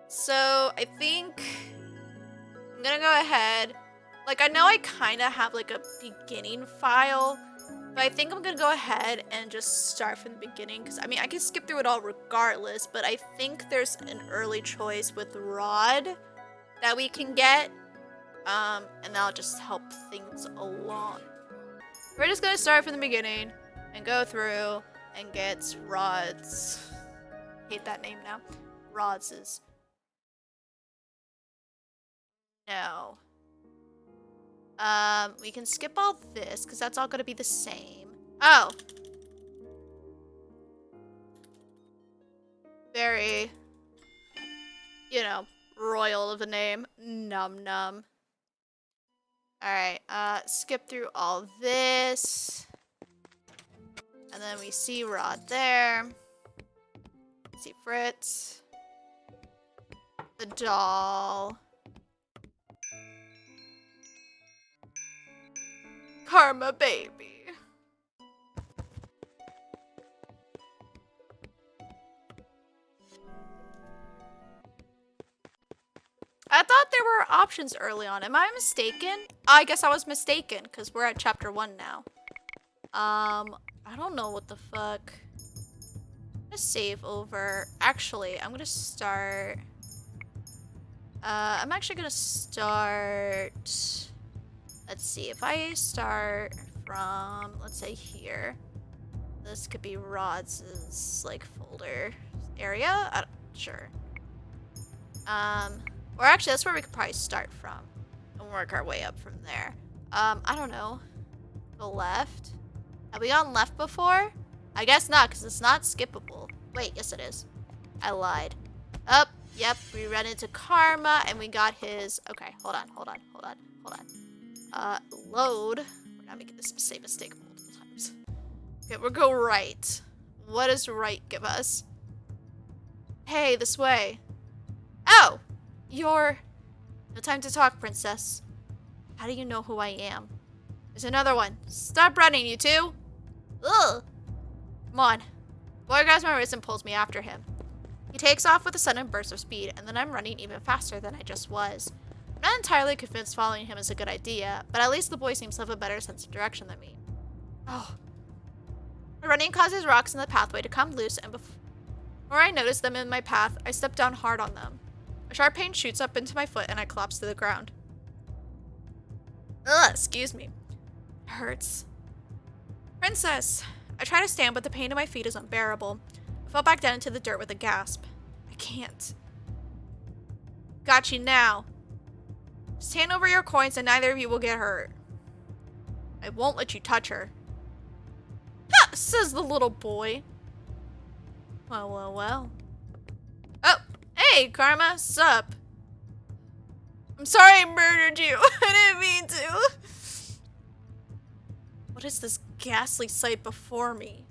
So I think I'm gonna go ahead. Like, I know I kind of have like a beginning file, but I think I'm gonna go ahead and just start from the beginning because I mean I can skip through it all regardless, but I think there's an early choice with Rod that we can get, and that'll just help things along. We're just gonna start from the beginning and go through and get Rod's. Hate that name now. Rod's. No. We can skip all this because that's all gonna be the same. Oh. Very, you know, royal of a name. Nom-Nom. Alright, skip through all this. And then we see Rod there. See Fritz. The doll. Karma baby. I thought there were options early on. Am I mistaken? I guess I was mistaken because we're at chapter 1 now. I don't know what the fuck. I'm gonna save over. Actually, I'm gonna start. I'm actually gonna start. Let's see. If I start from, let's say here, this could be Rod's like folder area. Sure. Or actually, that's where we could probably start from and work our way up from there. I don't know. The left. Have we gone left before? I guess not, because it's not skippable. Wait, yes it is. I lied. Up, yep, we ran into Karma, and we got his... Okay, hold on. Load. We're not making this same mistake multiple times. Okay, we'll go right. What does right give us? Hey, this way. Oh! You're... No time to talk, princess. How do you know who I am? There's another one. Stop running, you two! Ugh! Come on. Boy grabs my wrist and pulls me after him. He takes off with a sudden burst of speed, and then I'm running even faster than I just was. I'm not entirely convinced following him is a good idea, but at least the boy seems to have a better sense of direction than me. Oh. The running causes rocks in the pathway to come loose, and before I notice them in my path, I step down hard on them. A sharp pain shoots up into my foot, and I collapse to the ground. Ugh, excuse me. It hurts. Princess! I try to stand, but the pain in my feet is unbearable. I fell back down into the dirt with a gasp. I can't. Got you now. Just hand over your coins and neither of you will get hurt. I won't let you touch her. Ha! Says the little boy. Well. Oh! Hey, Karma! Sup? I'm sorry I murdered you. I didn't mean to. What is this ghastly sight before me?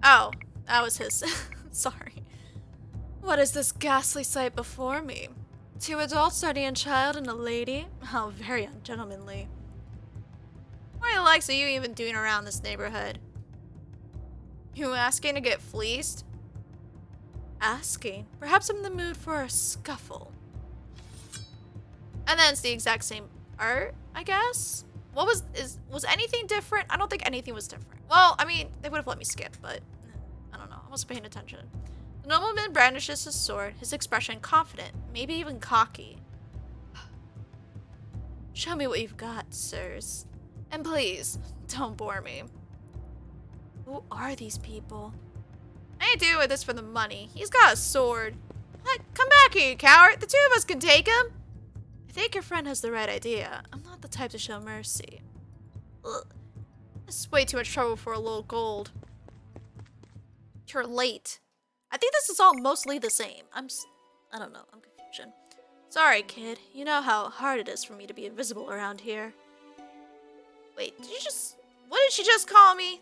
Oh, that was his. Sorry. What is this ghastly sight before me? Two adults, studying a child and a lady? How very ungentlemanly. What the likes are you even doing around this neighborhood? You asking to get fleeced? Asking? Perhaps I'm in the mood for a scuffle. And then it's the exact same art, I guess? What was anything different? I don't think anything was different. Well, I mean, they would have let me skip, but I don't know. I wasn't paying attention. The nobleman brandishes his sword, his expression confident, maybe even cocky. Show me what you've got, sirs. And please, don't bore me. Who are these people? I ain't doing this for the money. He's got a sword. What? Come back here, you coward. The two of us can take him. I think your friend has the right idea. I'm not the type to show mercy. Ugh. This is way too much trouble for a little gold. You're late. I think this is all mostly the same. I don't know. I'm confusion. Sorry, kid. You know how hard it is for me to be invisible around here. Wait, what did she just call me?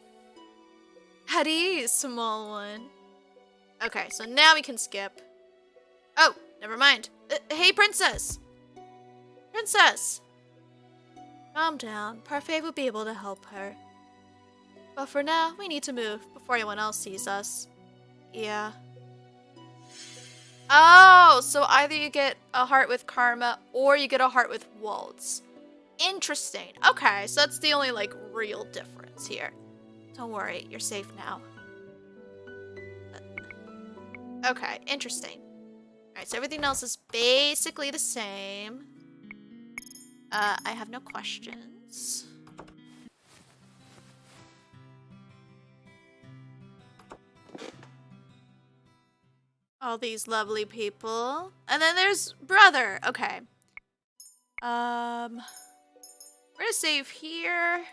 Hetty, small one. Okay, so now we can skip. Oh, never mind. Hey, princess. Princess. Calm down. Parfait will be able to help her. But for now, we need to move before anyone else sees us. Yeah. Oh, so either you get a heart with karma or you get a heart with waltz. Interesting. Okay, so that's the only, like, real difference here. Don't worry, you're safe now. Okay, interesting. Alright, so everything else is basically the same. I have no questions. All these lovely people. And then there's brother. Okay. We're gonna save here.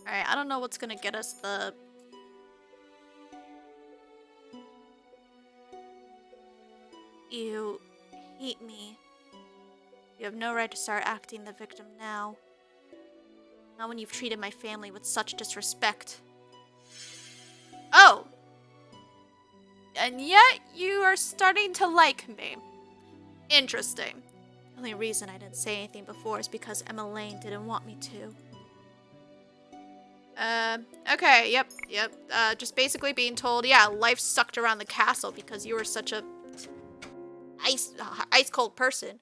Alright, I don't know what's gonna get us the... You hate me. You have no right to start acting the victim now. Not when you've treated my family with such disrespect. Oh! And yet you are starting to like me. Interesting. The only reason I didn't say anything before is because Emma Lane didn't want me to. Okay, yep. Just basically being told, yeah, life sucked around the castle because you were such a ice cold person.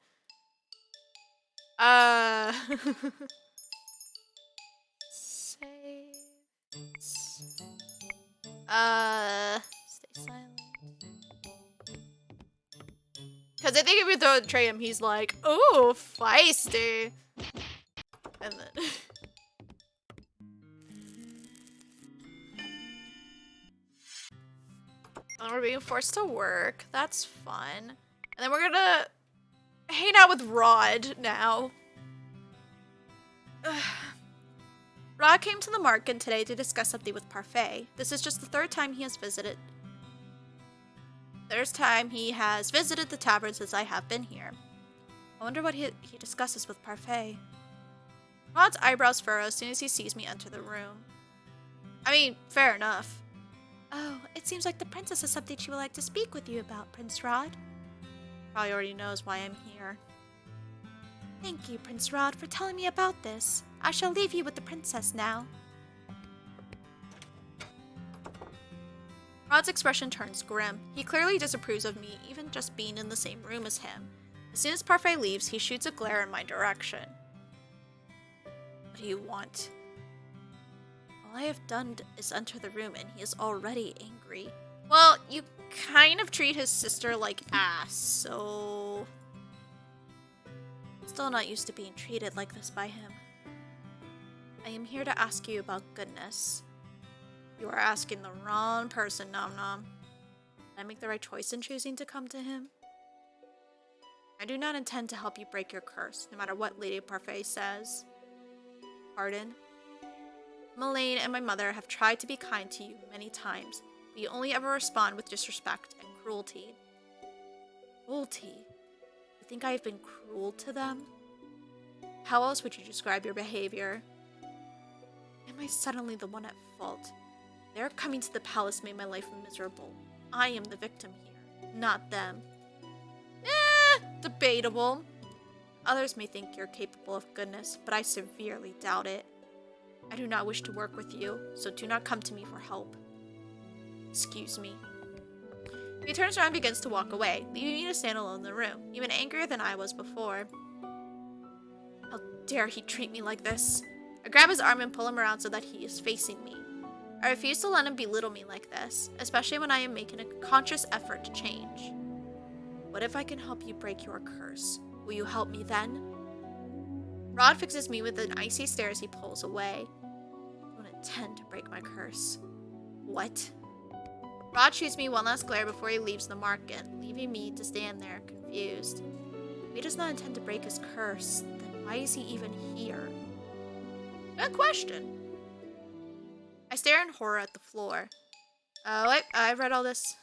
Save. Stay silent. Because I think if you throw it at him, he's like, ooh, feisty. And then... and we're being forced to work. That's fun. And then we're gonna hang out with Rod now. Rod came to the market today to discuss something with Parfait. This is just the third time he has visited the tavern since I have been here. I wonder what he discusses with Parfait. Rod's eyebrows furrow as soon as he sees me enter the room. I mean, fair enough. Oh, it seems like the princess has something she would like to speak with you about, Prince Rod. Probably already knows why I'm here. Thank you, Prince Rod, for telling me about this. I shall leave you with the princess now. Rod's expression turns grim. He clearly disapproves of me, even just being in the same room as him. As soon as Parfait leaves, he shoots a glare in my direction. What do you want? All I have done is enter the room, and he is already angry. Well, you kind of treat his sister like ass, so... Still not used to being treated like this by him. I am here to ask you about goodness. You are asking the wrong person, Nom-Nom. Did I make the right choice in choosing to come to him? I do not intend to help you break your curse, no matter what Lady Parfait says. Pardon? Elaine and my mother have tried to be kind to you many times, but you only ever respond with disrespect and cruelty. Cruelty? You think I have been cruel to them? How else would you describe your behavior? Am I suddenly the one at fault? Their coming to the palace made my life miserable. I am the victim here, not them. Debatable. Others may think you're capable of goodness, but I severely doubt it. I do not wish to work with you, so do not come to me for help. Excuse me. He turns around and begins to walk away, leaving me to stand alone in the room, even angrier than I was before. How dare he treat me like this? I grab his arm and pull him around so that he is facing me. I refuse to let him belittle me like this, especially when I am making a conscious effort to change. What if I can help you break your curse? Will you help me then? Rod fixes me with an icy stare as he pulls away. I don't intend to break my curse. What? Rod shoots me one last glare before he leaves the market, leaving me to stand there, confused. If he does not intend to break his curse, then why is he even here? Good question. I stare in horror at the floor. Wait, I've read all this.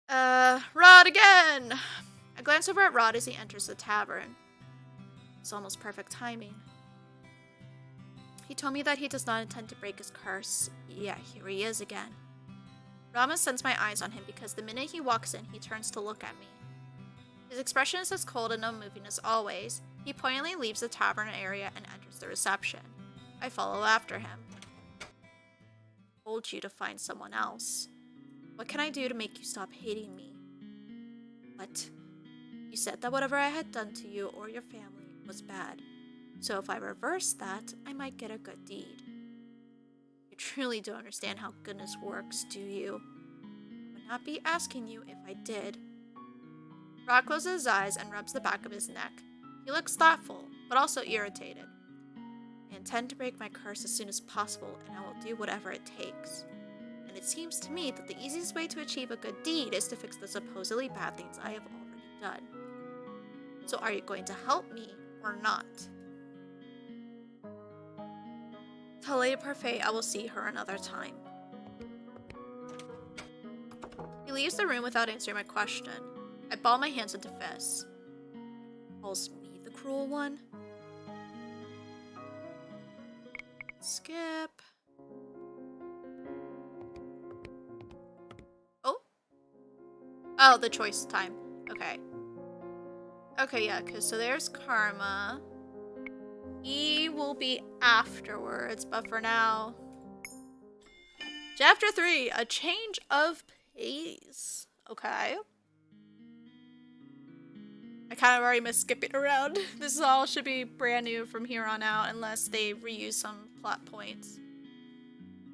Rod again! I glance over at Rod as he enters the tavern. It's almost perfect timing. He told me that he does not intend to break his curse. Yeah, here he is again. Rama sends my eyes on him because the minute he walks in, he turns to look at me. His expression is as cold and unmoving as always. He poignantly leaves the tavern area and enters the reception. I follow after him. I told you to find someone else. What can I do to make you stop hating me? What? You said that whatever I had done to you or your family was bad. So if I reverse that, I might get a good deed. You truly don't understand how goodness works, do you? I would not be asking you if I did. Rod closes his eyes and rubs the back of his neck. He looks thoughtful, but also irritated. I intend to break my curse as soon as possible, and I will do whatever it takes. And it seems to me that the easiest way to achieve a good deed is to fix the supposedly bad things I have already done. So are you going to help me or not? Tell Lady Parfait I will see her another time. He leaves the room without answering my question. I ball my hands into fists. Calls me the cruel one? Skip. Oh, the choice time. Okay. Okay, yeah, because so there's Karma. He will be afterwards, but for now. Chapter 3, a change of pace. Okay. I kind of already missed skipping around. This all should be brand new from here on out, unless they reuse some plot points.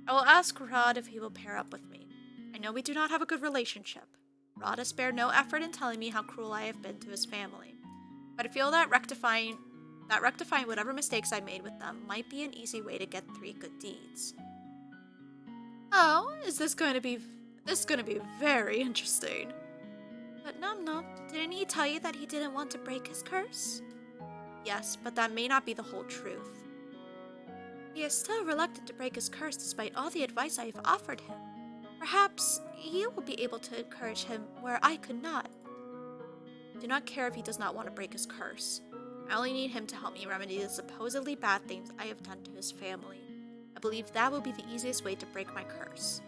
I will ask Rod if he will pair up with me. I know we do not have a good relationship. Rod has spared no effort in telling me how cruel I have been to his family. But I feel that rectifying whatever mistakes I made with them might be an easy way to get 3 good deeds. Oh, is this going to be very interesting. But Nom-Nom, didn't he tell you that he didn't want to break his curse? Yes, but that may not be the whole truth. He is still reluctant to break his curse despite all the advice I have offered him. Perhaps you will be able to encourage him where I could not. I do not care if he does not want to break his curse. I only need him to help me remedy the supposedly bad things I have done to his family. I believe that will be the easiest way to break my curse.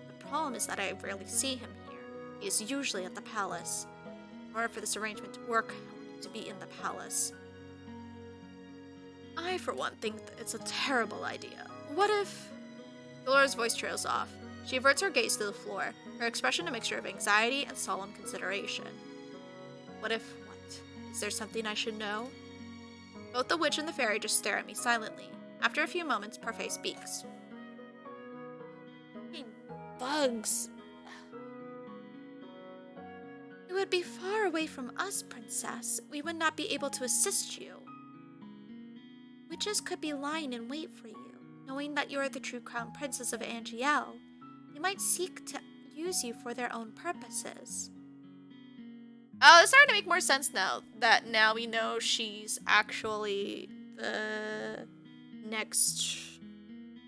The problem is that I rarely see him here. He is usually at the palace. In order for this arrangement to work, I need to be in the palace. I, for one, think that it's a terrible idea. What if... Dolores' voice trails off. She averts her gaze to the floor, her expression a mixture of anxiety and solemn consideration. What if what? Is there something I should know? Both the witch and the fairy just stare at me silently. After a few moments, Parfait speaks. Hey, bugs. You would be far away from us, princess. We would not be able to assist you. Witches could be lying in wait for you, knowing that you are the true crown princess of Angiel. They might seek to use you for their own purposes. Oh, it's starting to make more sense now that we know she's actually the next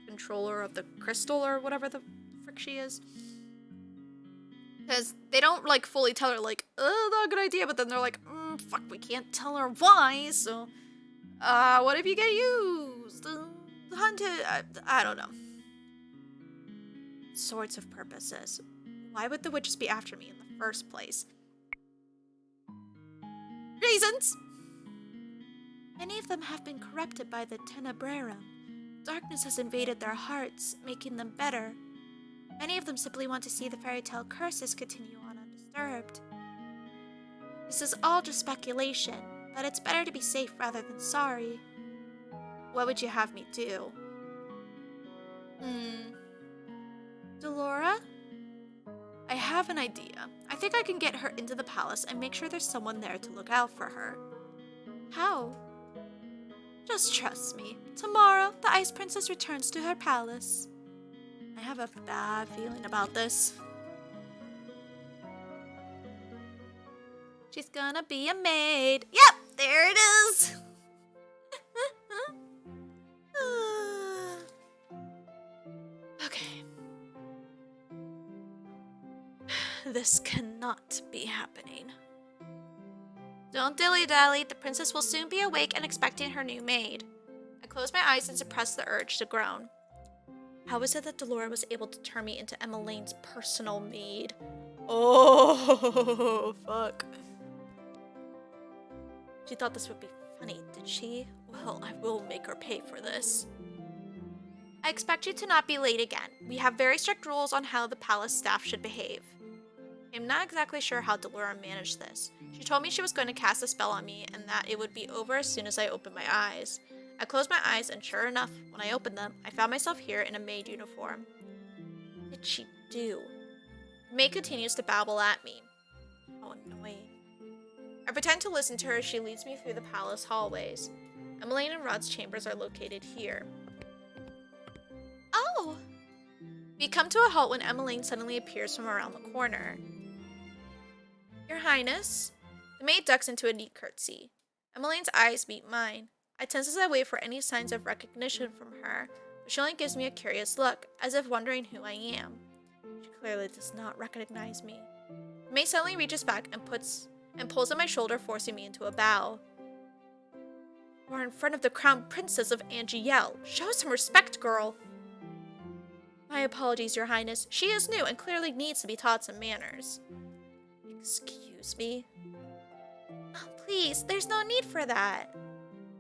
controller of the crystal or whatever the frick she is. Because they don't like fully tell her like, oh, not a good idea, but then they're like, fuck, we can't tell her why, so what if you get used? Hunted? I don't know. Sorts of purposes. Why would the witches be after me in the first place? Reasons! Many of them have been corrupted by the Tenebrarum. Darkness has invaded their hearts, making them better. Many of them simply want to see the fairy tale curses continue on undisturbed. This is all just speculation, but it's better to be safe rather than sorry. What would you have me do? Delora? I have an idea. I think I can get her into the palace and make sure there's someone there to look out for her. How? Just trust me. Tomorrow, the Ice Princess returns to her palace. I have a bad feeling about this. She's gonna be a maid. Yep, there it is. Okay. This cannot be happening. Don't dilly-dally. The princess will soon be awake and expecting her new maid. I close my eyes and suppress the urge to groan. How is it that Delora was able to turn me into Emma Lane's personal maid? Oh, fuck. She thought this would be funny, did she? Well, I will make her pay for this. I expect you to not be late again. We have very strict rules on how the palace staff should behave. I'm not exactly sure how Delora managed this. She told me she was going to cast a spell on me and that it would be over as soon as I opened my eyes. I closed my eyes and sure enough, when I opened them, I found myself here in a maid uniform. What did she do? The maid continues to babble at me. How annoying. I pretend to listen to her as she leads me through the palace hallways. Emmeline and Rod's chambers are located here. Oh! We come to a halt when Emmeline suddenly appears from around the corner. Your Highness? The maid ducks into a neat curtsy. Emmeline's eyes meet mine. I tense as I wait for any signs of recognition from her, but she only gives me a curious look, as if wondering who I am. She clearly does not recognize me. The maid suddenly reaches back and pulls at my shoulder, forcing me into a bow. You are in front of the crown princess of Angiel. Show some respect, girl. My apologies, Your Highness. She is new and clearly needs to be taught some manners. Excuse me? Oh, please, there's no need for that.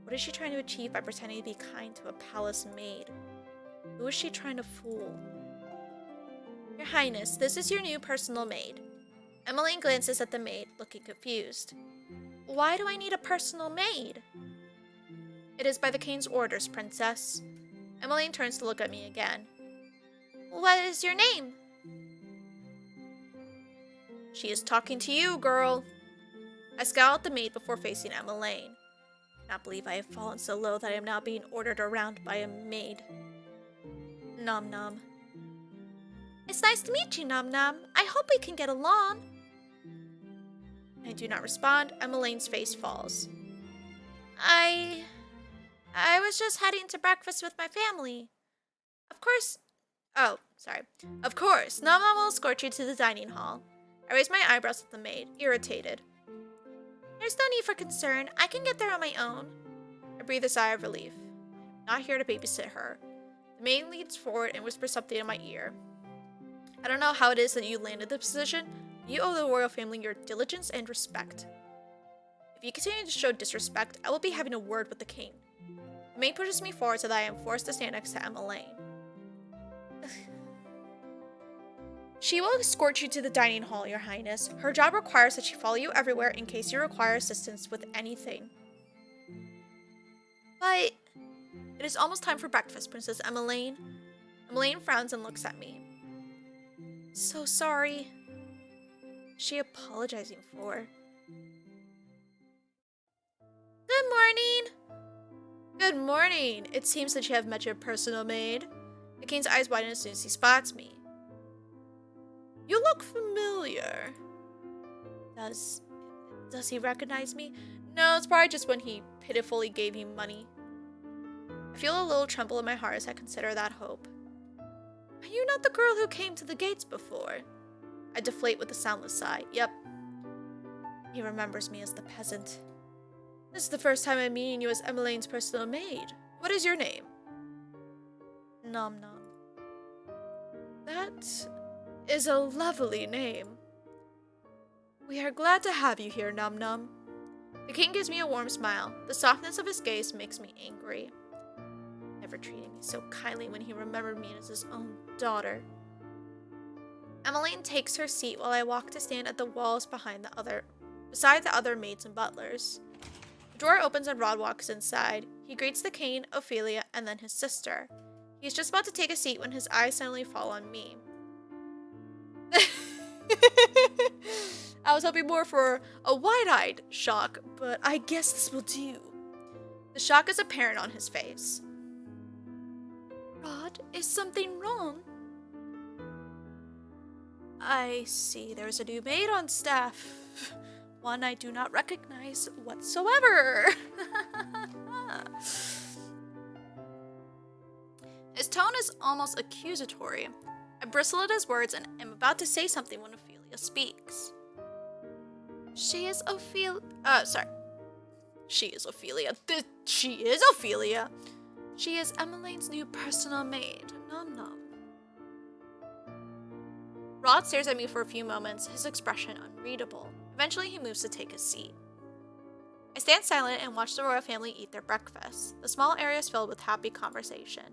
What is she trying to achieve by pretending to be kind to a palace maid? Who is she trying to fool? Your Highness, this is your new personal maid. Emmeline glances at the maid, looking confused. Why do I need a personal maid? It is by the king's orders, princess. Emmeline turns to look at me again. What is your name? She is talking to you, girl. I scowl at the maid before facing Emmeline. I cannot believe I have fallen so low that I am now being ordered around by a maid. Nom-Nom. It's nice to meet you, Nom-Nom. I hope we can get along. I do not respond. Emmeline's face falls. I was just heading to breakfast with my family. Of course. Oh, sorry. Of course, Nom-Nom will escort you to the dining hall. I raise my eyebrows at the maid, irritated. There's no need for concern. I can get there on my own. I breathe a sigh of relief. I'm not here to babysit her. The maid leans forward and whispers something in my ear. I don't know how it is that you landed this position. You owe the royal family your diligence and respect. If you continue to show disrespect, I will be having a word with the king. The maid pushes me forward so that I am forced to stand next to Emmeline. She will escort you to the dining hall, Your Highness. Her job requires that she follow you everywhere in case you require assistance with anything. But it is almost time for breakfast, Princess Emmeline. Emmeline frowns and looks at me. So sorry. What's she apologizing for? Good morning. Good morning. It seems that you have met your personal maid. The king's eyes widen as soon as he spots me. You look familiar. Does he recognize me? No, it's probably just when he pitifully gave you money. I feel a little tremble in my heart as I consider that hope. Are you not the girl who came to the gates before? I deflate with a soundless sigh. Yep. He remembers me as the peasant. This is the first time I'm meeting you as Emmeline's personal maid. What is your name? Nom-Nom. That is a lovely name. We are glad to have you here, Nom-Nom. The king gives me a warm smile. The softness of his gaze makes me angry. Never treated me so kindly when he remembered me as his own daughter. Emmeline takes her seat while I walk to stand at the walls beside the other maids and butlers. The door opens and Rod walks inside. He greets the king, Ophelia, and then his sister. He's just about to take a seat when his eyes suddenly fall on me. I was hoping more for a wide-eyed shock, but I guess this will do. The shock is apparent on his face. Rod, is something wrong? I see there's a new maid on staff. One I do not recognize whatsoever. His tone is almost accusatory. I bristle at his words and am about to say something when Ophelia speaks. She is Ophelia. She is Ophelia. She is Ophelia. She is Emmeline's new personal maid, Nom-Nom. Rod stares at me for a few moments, his expression unreadable. Eventually, he moves to take his seat. I stand silent and watch the royal family eat their breakfast. The small area is filled with happy conversation.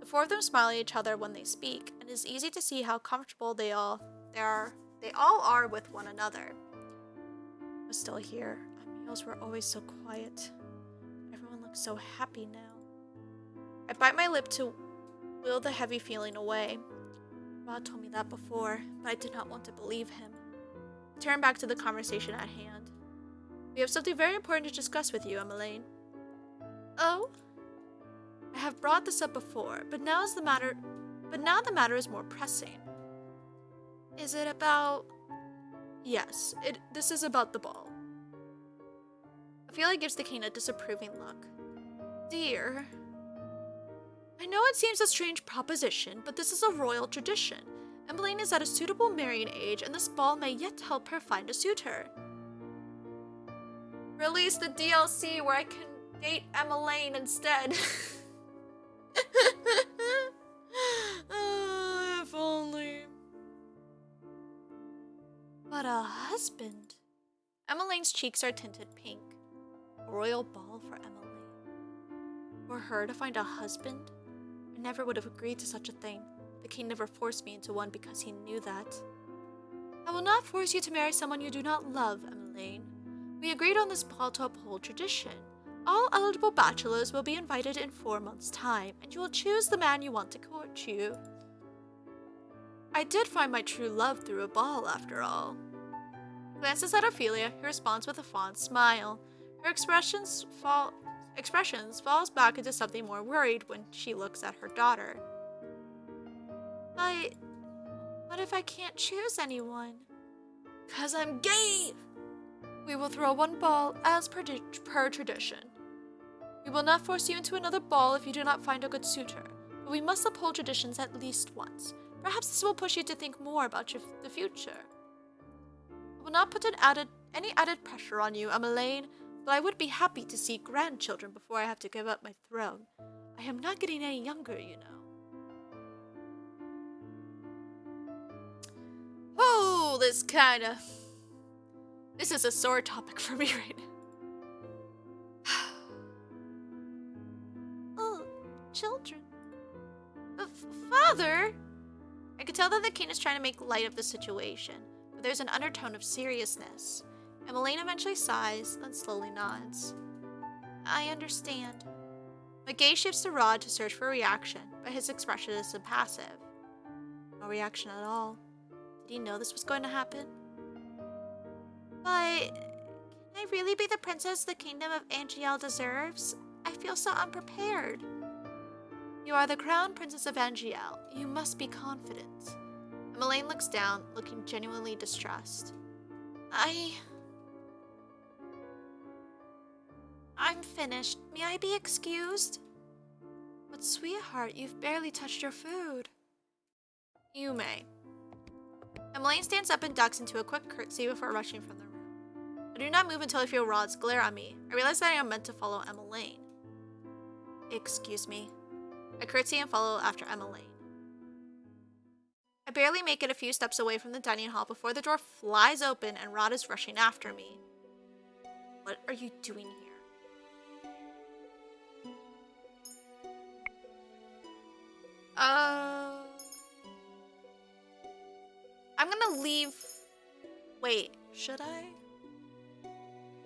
The four of them smile at each other when they speak, and it is easy to see how comfortable they all are with one another. I was still here. Our meals were always so quiet. Everyone looks so happy now. I bite my lip to will the heavy feeling away. Rod told me that before, but I did not want to believe him. I turned back to the conversation at hand. We have something very important to discuss with you, Emmeline. Oh? I have brought this up before, but now the matter is more pressing. Is it about... Yes, this is about the ball. Ophelia gives the king a disapproving look. Dear... I know it seems a strange proposition, but this is a royal tradition. Emmeline is at a suitable marrying age, and this ball may yet help her find a suitor. Release the DLC where I can date Emmeline instead. If only. But a husband. Emmeline's cheeks are tinted pink. A royal ball for Emmeline. For her to find a husband? I never would have agreed to such a thing. The king never forced me into one because he knew that. I will not force you to marry someone you do not love, Emmeline. We agreed on this ball to uphold tradition. All eligible bachelors will be invited in 4 months' time, and you will choose the man you want to court you. I did find my true love through a ball, after all. He glances at Ophelia, who responds with a fond smile. Her expressions falls back into something more worried when she looks at her daughter. What if I can't choose anyone? 'Cause I'm gay! We will throw one ball as per tradition. We will not force you into another ball if you do not find a good suitor, but we must uphold traditions at least once. Perhaps this will push you to think more about the future. I will not put any added pressure on you, Emmeline, but I would be happy to see grandchildren before I have to give up my throne. I am not getting any younger, you know. Oh, this is a sore topic for me right now. Oh, children. Father! I could tell that the king is trying to make light of the situation, but there's an undertone of seriousness. Emmeline eventually sighs, then slowly nods. I understand. My gaze shifts to Rod to search for a reaction, but his expression is impassive. No reaction at all. Did he know this was going to happen? But can I really be the princess the kingdom of Angel deserves? I feel so unprepared. You are the crown princess of Angel. You must be confident. Emmeline looks down, looking genuinely distressed. I'm finished. May I be excused? But sweetheart, you've barely touched your food. You may. Emmeline stands up and ducks into a quick curtsy before rushing from the room. I do not move until I feel Rod's glare on me. I realize that I am meant to follow Emmeline. Excuse me. I curtsy and follow after Emmeline. I barely make it a few steps away from the dining hall before the door flies open and Rod is rushing after me. What are you doing here? I'm gonna leave. Wait, should I?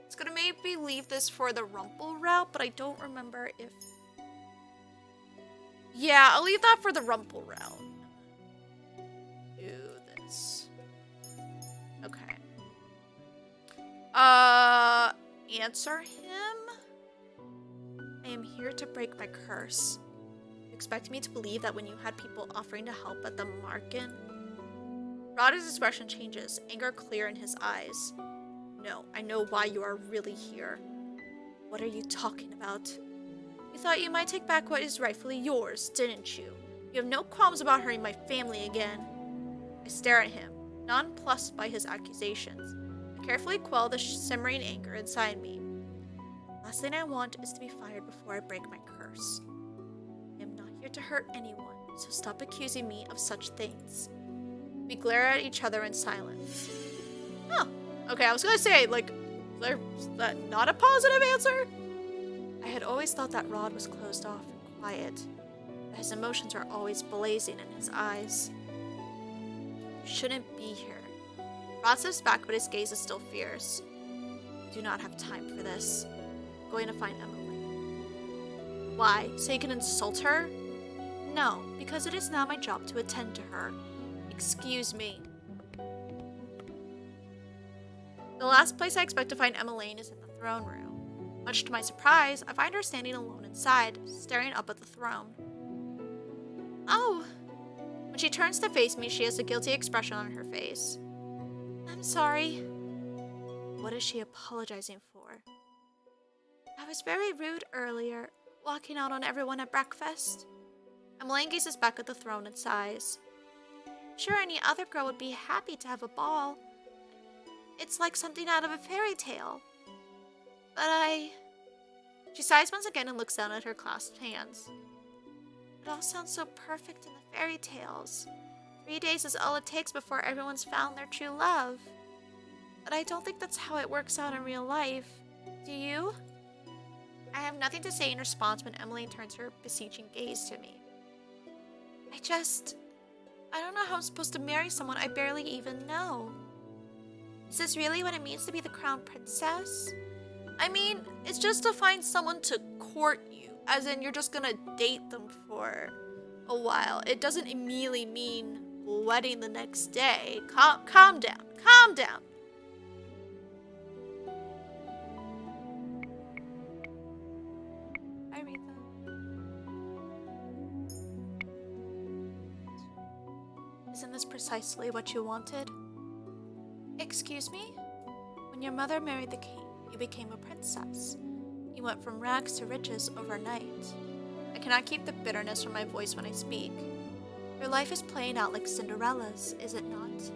It's gonna maybe leave this for the Rumple route, but I don't remember if... Yeah, I'll leave that for the Rumple route. Do this. Okay. Answer him? I am here to break my curse. You expect me to believe that when you had people offering to help at the market? Rod's expression changes, anger clear in his eyes. No, I know why you are really here. What are you talking about? You thought you might take back what is rightfully yours, didn't you? You have no qualms about hurting my family again. I stare at him, nonplussed by his accusations. I carefully quell the simmering anger inside me. Last thing I want is to be fired before I break my curse. I am not here to hurt anyone, so stop accusing me of such things. We glare at each other in silence. Oh, okay, I was gonna say, like, is that not a positive answer? I had always thought that Rod was closed off and quiet. The His emotions are always blazing in his eyes. You shouldn't be here. Rod steps back, but his gaze is still fierce. I do not have time for this. I'm going to find Emily. Why? So you can insult her? No, because it is now my job to attend to her. Excuse me. The last place I expect to find Emmeline is in the throne room. Much to my surprise, I find her standing alone inside, staring up at the throne. Oh! When she turns to face me, she has a guilty expression on her face. I'm sorry. What is she apologizing for? I was very rude earlier, walking out on everyone at breakfast. Emmeline gazes back at the throne and sighs. Sure, any other girl would be happy to have a ball. It's like something out of a fairy tale. But She sighs once again and looks down at her clasped hands. It all sounds so perfect in the fairy tales. 3 days is all it takes before everyone's found their true love. But I don't think that's how it works out in real life. Do you? I have nothing to say in response when Emmeline turns her beseeching gaze to me. I don't know how I'm supposed to marry someone I barely even know. Is this really what it means to be the crown princess? I mean, it's just to find someone to court you, as in you're just gonna date them for a while. It doesn't immediately mean wedding the next day. Calm down. Calm down. I read them. Isn't this precisely what you wanted? Excuse me? When your mother married the king, you became a princess. You went from rags to riches overnight. I cannot keep the bitterness from my voice when I speak. Your life is playing out like Cinderella's, is it not?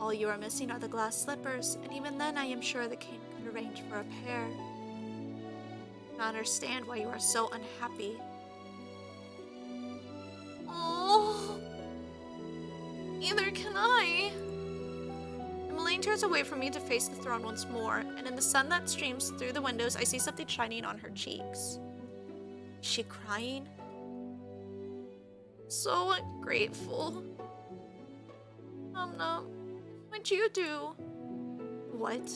All you are missing are the glass slippers, and even then I am sure the king could arrange for a pair. I don't understand why you are so unhappy. Oh, neither can I. Emmeline turns away from me to face the throne once more, and in the sun that streams through the windows, I see something shining on her cheeks. Is she crying? So ungrateful. Nom-Nom, what'd you do? What?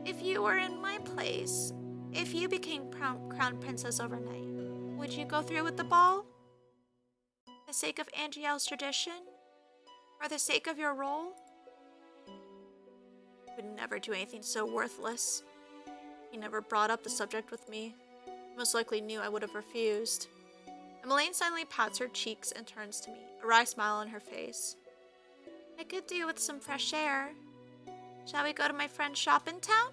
If you were in my place, if you became crown princess overnight, would you go through with the ball? For the sake of Angie's tradition? For the sake of your role? I would never do anything so worthless. He never brought up the subject with me. He most likely knew I would have refused. Emmeline suddenly pats her cheeks and turns to me, a wry smile on her face. I could do with some fresh air. Shall we go to my friend's shop in town?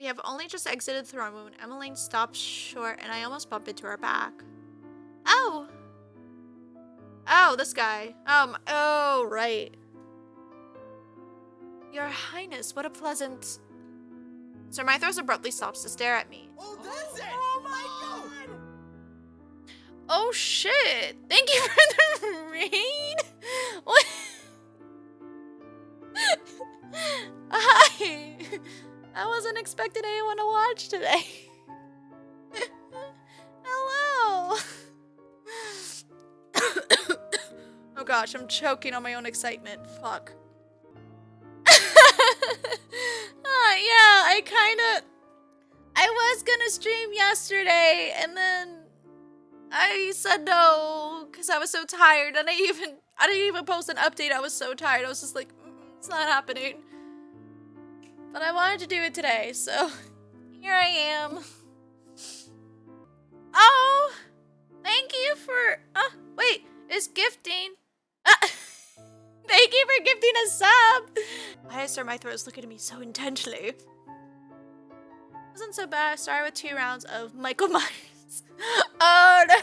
We have only just exited the throne room when Emmeline stops short and I almost bump into her back. Oh! Oh, this guy. Oh, right. Your Highness, what a pleasant... Sir Mythros abruptly stops to stare at me. Oh, that's it! Oh my god! Oh shit! Thank you for the raid! What? Hi! I wasn't expecting anyone to watch today. Hello! Oh gosh, I'm choking on my own excitement. Fuck. Yeah, I was gonna stream yesterday, and then I said no, because I was so tired, and I didn't even post an update. I was so tired. I was just like, it's not happening. But I wanted to do it today, so here I am. Oh, thank you for, wait, it's gifting. Thank you for gifting a sub. Why is Sir Mythros looking at me so intently? Wasn't so bad. I started with 2 rounds of Michael Myers. Oh no.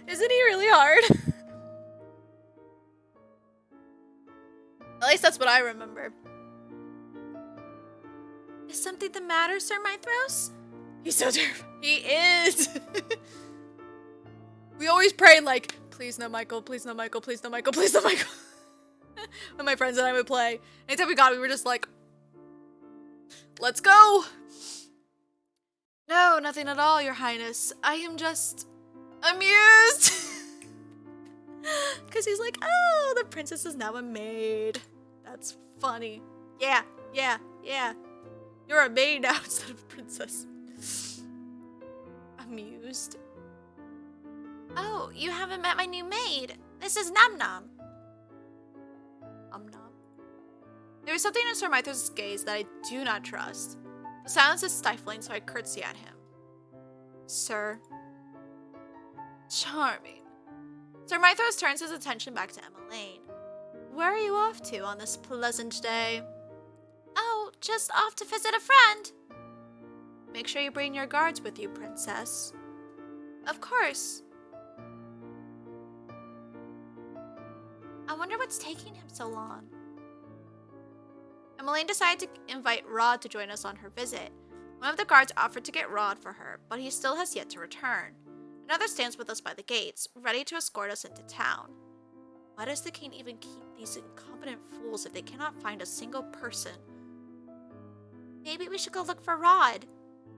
Isn't he really hard? At least that's what I remember. Is something the matter, Sir Mythros? He's so terrible. He is. We always pray like, please no Michael, please no Michael, please no Michael, please no Michael. When my friends and I would play. Anytime we got it, we were just like, let's go. No, nothing at all, Your Highness. I am just amused. Because he's like, oh, the princess is now a maid. That's funny. Yeah. You're a maid now instead of a princess. Amused. Oh, you haven't met my new maid. This is Nom-Nom. Nom-Nom. There is something in Sir Mithras' gaze that I do not trust. The silence is stifling, so I curtsy at him. Sir. Charming. Sir Mithras turns his attention back to Emmeline. Where are you off to on this pleasant day? Oh, just off to visit a friend. Make sure you bring your guards with you, princess. Of course. I wonder what's taking him so long. Emmeline decided to invite Rod to join us on her visit. One of the guards offered to get Rod for her, but he still has yet to return. Another stands with us by the gates, ready to escort us into town. Why does the king even keep these incompetent fools if they cannot find a single person? Maybe we should go look for Rod.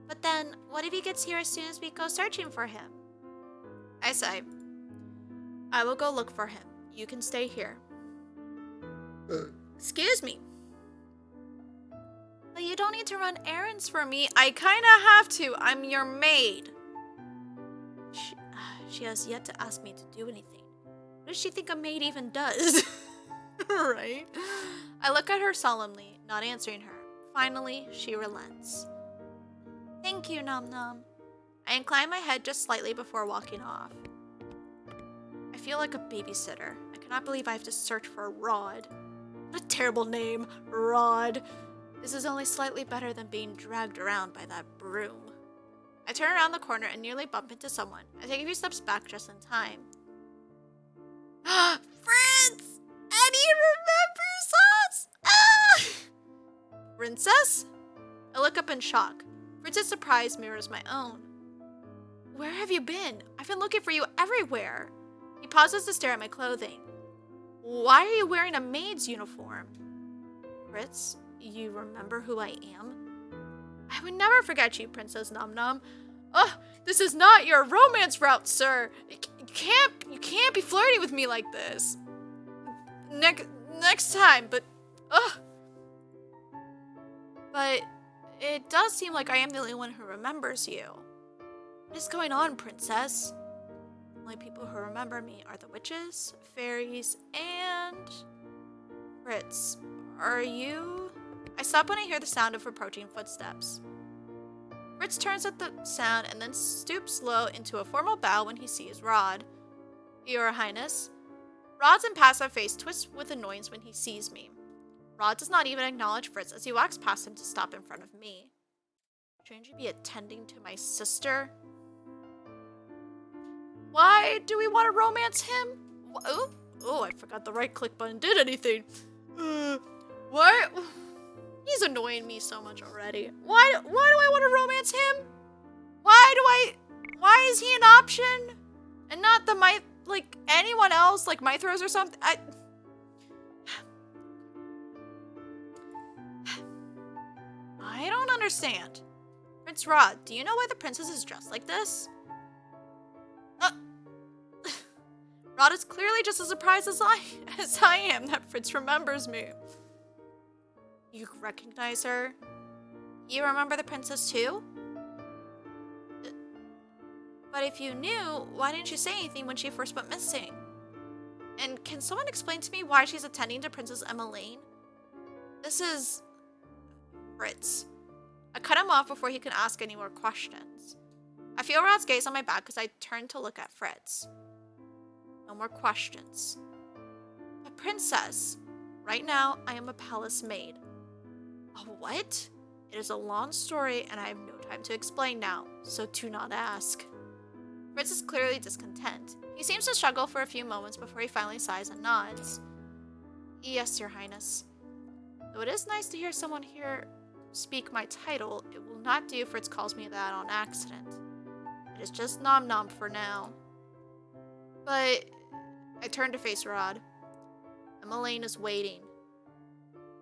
But then, what if he gets here as soon as we go searching for him? I say, I will go look for him. You can stay here. Excuse me. But you don't need to run errands for me. I kinda have to. I'm your maid. She has yet to ask me to do anything. What does she think a maid even does? Right? I look at her solemnly, not answering her. Finally, she relents. Thank you, Nom-Nom. I incline my head just slightly before walking off. I feel like a babysitter. I cannot believe I have to search for Rod. What a terrible name, Rod. This is only slightly better than being dragged around by that broom. I turn around the corner and nearly bump into someone. I take a few steps back just in time. Fritz! Eddie remembers us! Ah! Princess? I look up in shock. Fritz's surprise mirrors my own. Where have you been? I've been looking for you everywhere. He pauses to stare at my clothing. Why are you wearing a maid's uniform? Fritz, you remember who I am? I would never forget you, Princess Nom-Nom. Oh, this is not your romance route, sir. You can't be flirting with me like this. Next time, but But it does seem like I am the only one who remembers you. What is going on, princess? The only people who remember me are the witches, fairies, and Fritz. Are you? I stop when I hear the sound of approaching footsteps. Fritz turns at the sound and then stoops low into a formal bow when he sees Rod. Your Highness. Rod's impassive face twists with annoyance when he sees me. Rod does not even acknowledge Fritz as he walks past him to stop in front of me. Shouldn't you be attending to my sister? Why do we want to romance him? Oh, I forgot the right click button did anything. What? He's annoying me so much already. Why do I want to romance him? Why is he an option? And not like anyone else, like Mithras or something? I don't understand. Prince Rod, do you know why the princess is dressed like this? Rod is clearly just as surprised as I am that Fritz remembers me. You recognize her? You remember the princess too? But if you knew, why didn't you say anything when she first went missing? And can someone explain to me why she's attending to Princess Emmeline? This is Fritz. I cut him off before he can ask any more questions. I feel Rod's gaze on my back as I turn to look at Fritz. No more questions. But princess, right now I am a palace maid. A what? It is a long story and I have no time to explain now, so do not ask. Fritz is clearly discontent. He seems to struggle for a few moments before he finally sighs and nods. Yes, your highness. Though it is nice to hear someone here speak my title, it will not do if Fritz calls me that on accident. It is just Nom-Nom for now. But I turn to face Rod. Emmeline is waiting.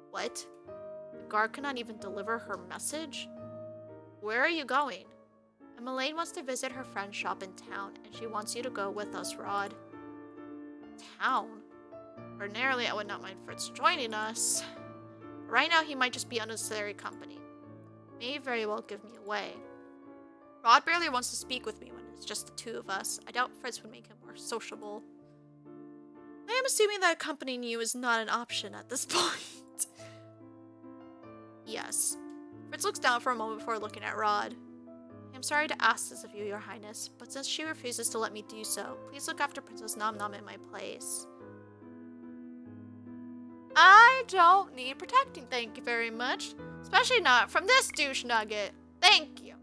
What? The guard cannot even deliver her message? Where are you going? Emmeline wants to visit her friend's shop in town, and she wants you to go with us, Rod. Town? Ordinarily, I would not mind Fritz joining us. Right now, he might just be unnecessary company. May very well give me away. Rod barely wants to speak with me when it's just the two of us. I doubt Fritz would make him more sociable. I am assuming that accompanying you is not an option at this point. Yes. Fritz looks down for a moment before looking at Rod. I am sorry to ask this of you, Your Highness, but since she refuses to let me do so, please look after Princess Nom-Nom in my place. I don't need protecting, thank you very much. Especially not from this douche nugget. Thank you.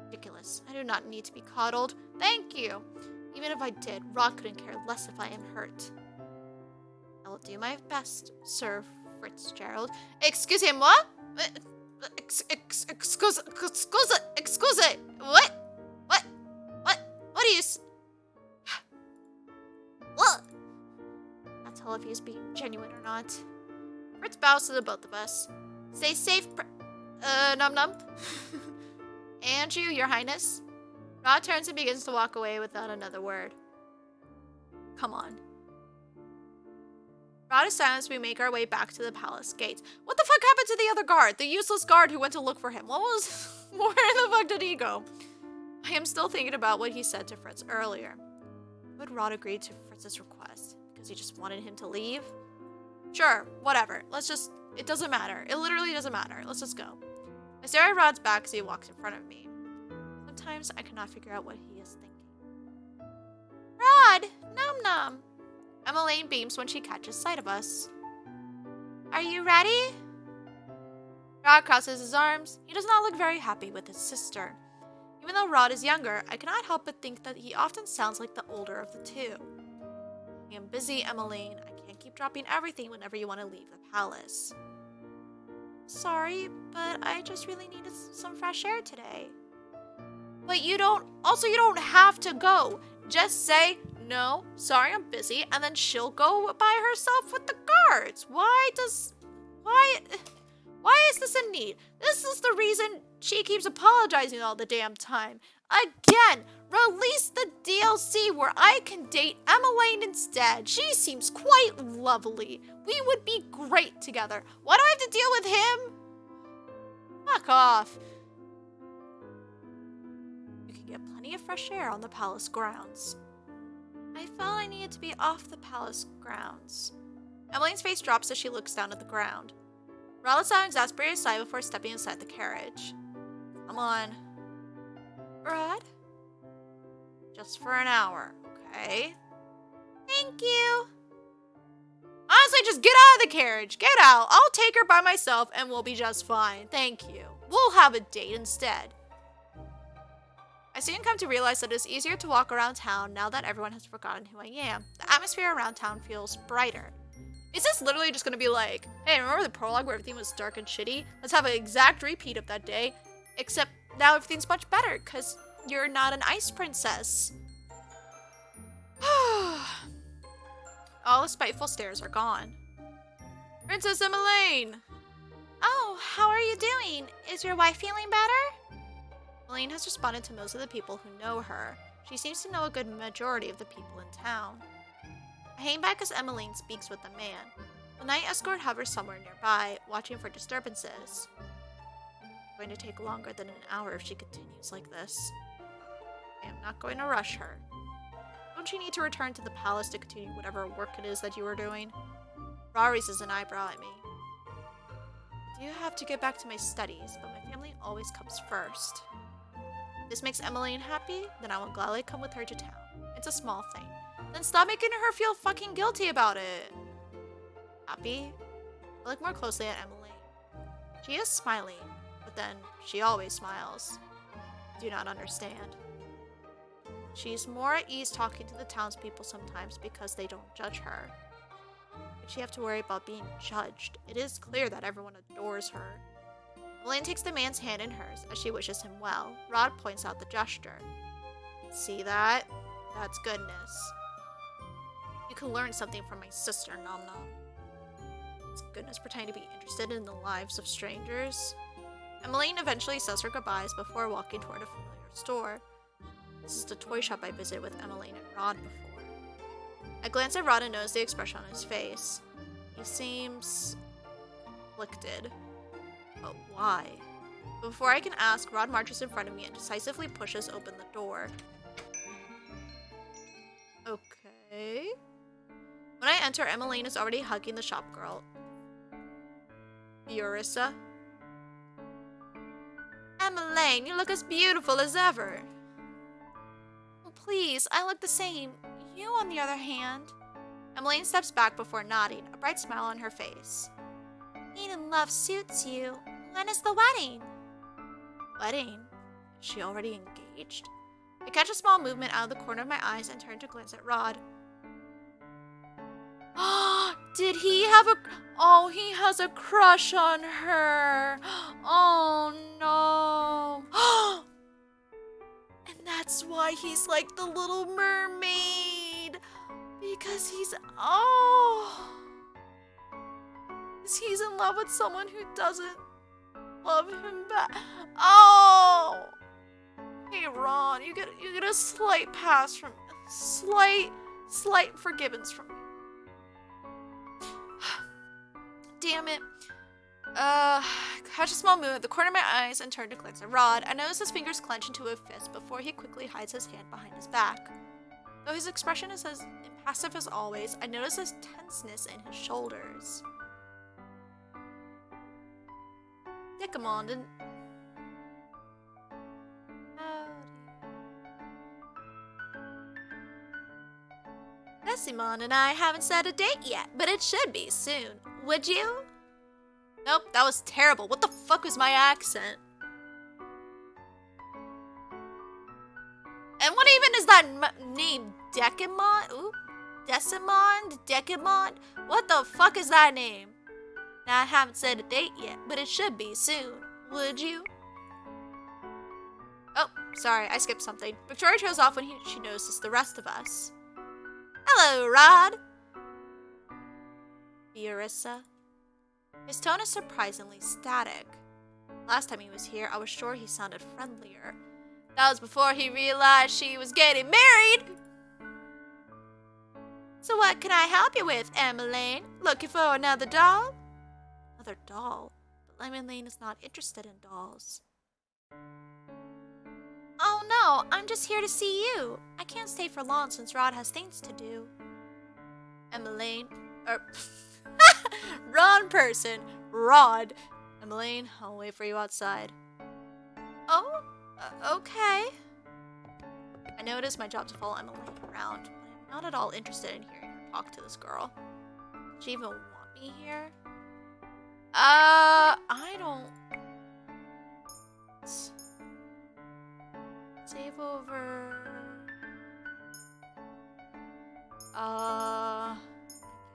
Ridiculous. I do not need to be coddled. Thank you. Even if I did, Rod couldn't care less if I am hurt. I will do my best, Sir Fitzgerald. Excuse him, what? Excuse it. What do you What? Can't tell if he's being genuine or not. Fritz bows to the both of us. Stay safe, Nom-Nom. And you, Your Highness. Rod turns and begins to walk away without another word. Come on. Rod is silent as we make our way back to the palace gates. What the fuck happened to the other guard? The useless guard who went to look for him. Where the fuck did he go? I am still thinking about what he said to Fritz earlier. Would Rod agree to Fritz's request? Because he just wanted him to leave? Sure, whatever. It doesn't matter. It literally doesn't matter. Let's just go. I stare at Rod's back as he walks in front of me. Sometimes I cannot figure out what he is thinking. Rod! Nom-Nom! Emmeline beams when she catches sight of us. Are you ready? Rod crosses his arms. He does not look very happy with his sister. Even though Rod is younger, I cannot help but think that he often sounds like the older of the two. I am busy, Emmeline. I can't keep dropping everything whenever you want to leave the palace. Sorry, but I just really needed some fresh air today. But you don't have to go. Just say, no, sorry, I'm busy, and then she'll go by herself with the guards. Why is this a need? This is the reason she keeps apologizing all the damn time. Again, release the DLC where I can date Emmeline instead. She seems quite lovely. We would be great together. Why do I have to deal with him? Fuck off. You can get plenty of fresh air on the palace grounds. I felt I needed to be off the palace grounds. Emmeline's face drops as she looks down at the ground. Rod lets out an exasperated sigh before stepping inside the carriage. Come on. Rod? Just for an hour, okay? Thank you. Honestly, just get out of the carriage. Get out. I'll take her by myself and we'll be just fine. Thank you. We'll have a date instead. I soon come to realize that it's easier to walk around town now that everyone has forgotten who I am. The atmosphere around town feels brighter. Is this literally just going to be like, hey, remember the prologue where everything was dark and shitty? Let's have an exact repeat of that day. Except now everything's much better because you're not an ice princess. All the spiteful stares are gone. Princess Emmeline! Oh, how are you doing? Is your wife feeling better? Emmeline has responded to most of the people who know her. She seems to know a good majority of the people in town. I hang back as Emmeline speaks with the man. The night escort hovers somewhere nearby, watching for disturbances. It's going to take longer than an hour if she continues like this. I am not going to rush her. Don't you need to return to the palace to continue whatever work it is that you are doing? Ra raises an eyebrow at me. I do have to get back to my studies, but my family always comes first. If this makes Emmeline happy, then I will gladly come with her to town. It's a small thing. Then stop making her feel fucking guilty about it. Happy? I look more closely at Emmeline. She is smiling, but then she always smiles. I do not understand. She's more at ease talking to the townspeople sometimes because they don't judge her. But she have to worry about being judged. It is clear that everyone adores her. Emmeline takes the man's hand in hers as she wishes him well. Rod points out the gesture. See that? That's goodness. You can learn something from my sister, Nom-Nom. It's goodness pretending to be interested in the lives of strangers. Emmeline eventually says her goodbyes before walking toward a familiar store. This is the toy shop I visited with Emmeline and Rod before. I glance at Rod and notice the expression on his face. He seems conflicted. But why? Before I can ask, Rod marches in front of me and decisively pushes open the door. Okay. When I enter, Emmeline is already hugging the shop girl. Eurissa. Emmeline, you look as beautiful as ever. Oh, please, I look the same. You, on the other hand. Emmeline steps back before nodding, a bright smile on her face. Being in love suits you. When is the wedding? Wedding? Is she already engaged? I catch a small movement out of the corner of my eyes and turn to glance at Rod. Did he have a... Oh, he has a crush on her. Oh, no. And that's why he's like the Little Mermaid. Because he's... Oh. He's in love with someone who doesn't love him back. Oh. Hey, Ron, you get a slight pass from... Slight forgiveness from me. Damn it. Catch a small movement at the corner of my eyes and turn to glance at Rod. I notice his fingers clench into a fist before he quickly hides his hand behind his back. Though his expression is as impassive as always, I notice this tenseness in his shoulders. Dickamond and... Dessimond and I haven't set a date yet, but it should be soon. Would you? Nope, that was terrible. What the fuck was my accent? And what even is that name? Decimond? Ooh, Decimond? Decimond? What the fuck is that name? Now, I haven't set a date yet, but it should be soon. Would you? Oh, sorry, I skipped something. Victoria trails off when she notices the rest of us. Hello, Rod. Eurissa. His tone is surprisingly static. Last time he was here, I was sure he sounded friendlier. That was before he realized she was getting married. So what can I help you with, Emmeline? Looking for another doll? Another doll? But Emmeline is not interested in dolls. Oh no, I'm just here to see you. I can't stay for long since Rod has things to do. Emmeline, wrong person, Rod. Emmeline, I'll wait for you outside. Oh, okay. I know it is my job to follow Emmeline around, but I'm not at all interested in hearing her talk to this girl. Does she even want me here? I don't... Save over... I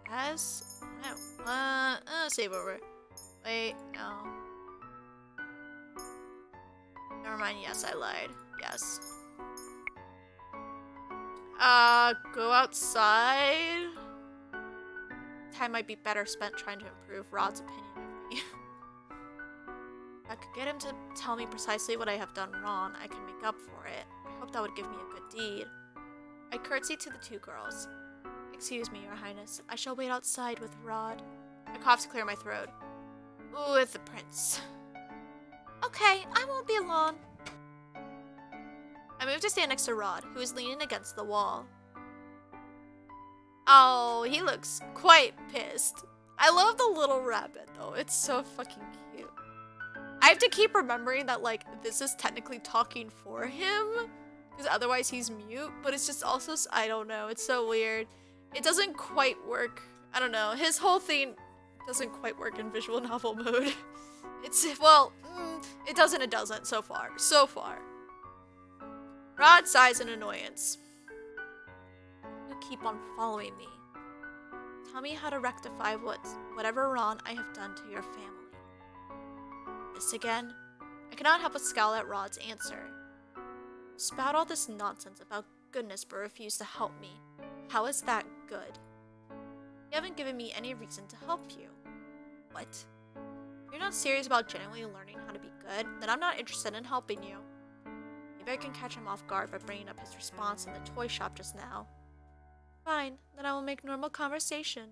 guess? I don't... save over. Wait, no. Never mind, yes, I lied. Yes. Go outside? Time might be better spent trying to improve Rod's opinion of me. I could get him to tell me precisely what I have done wrong. I can make up for it. I hope that would give me a good deed. I curtsied to the two girls. Excuse me, Your Highness. I shall wait outside with Rod. I coughed to clear my throat. With the prince. Okay, I won't be long. I moved to stand next to Rod, who is leaning against the wall. Oh, he looks quite pissed. I love the little rabbit, though. It's so fucking cute. I have to keep remembering that, like, this is technically talking for him, because otherwise he's mute, but it's just also, I don't know, it's so weird. It doesn't quite work. I don't know. His whole thing doesn't quite work in visual novel mode. It's, well, it doesn't so far. So far. Rod sighs in annoyance. You keep on following me. Tell me how to rectify whatever wrong I have done to your family. This again? I cannot help but scowl at Rod's answer. Spout all this nonsense about goodness but refuse to help me. How is that good? You haven't given me any reason to help you. What? you're not serious about genuinely learning how to be good, then I'm not interested in helping you. Maybe I can catch him off guard by bringing up his response in the toy shop just now. Fine, then I will make normal conversation.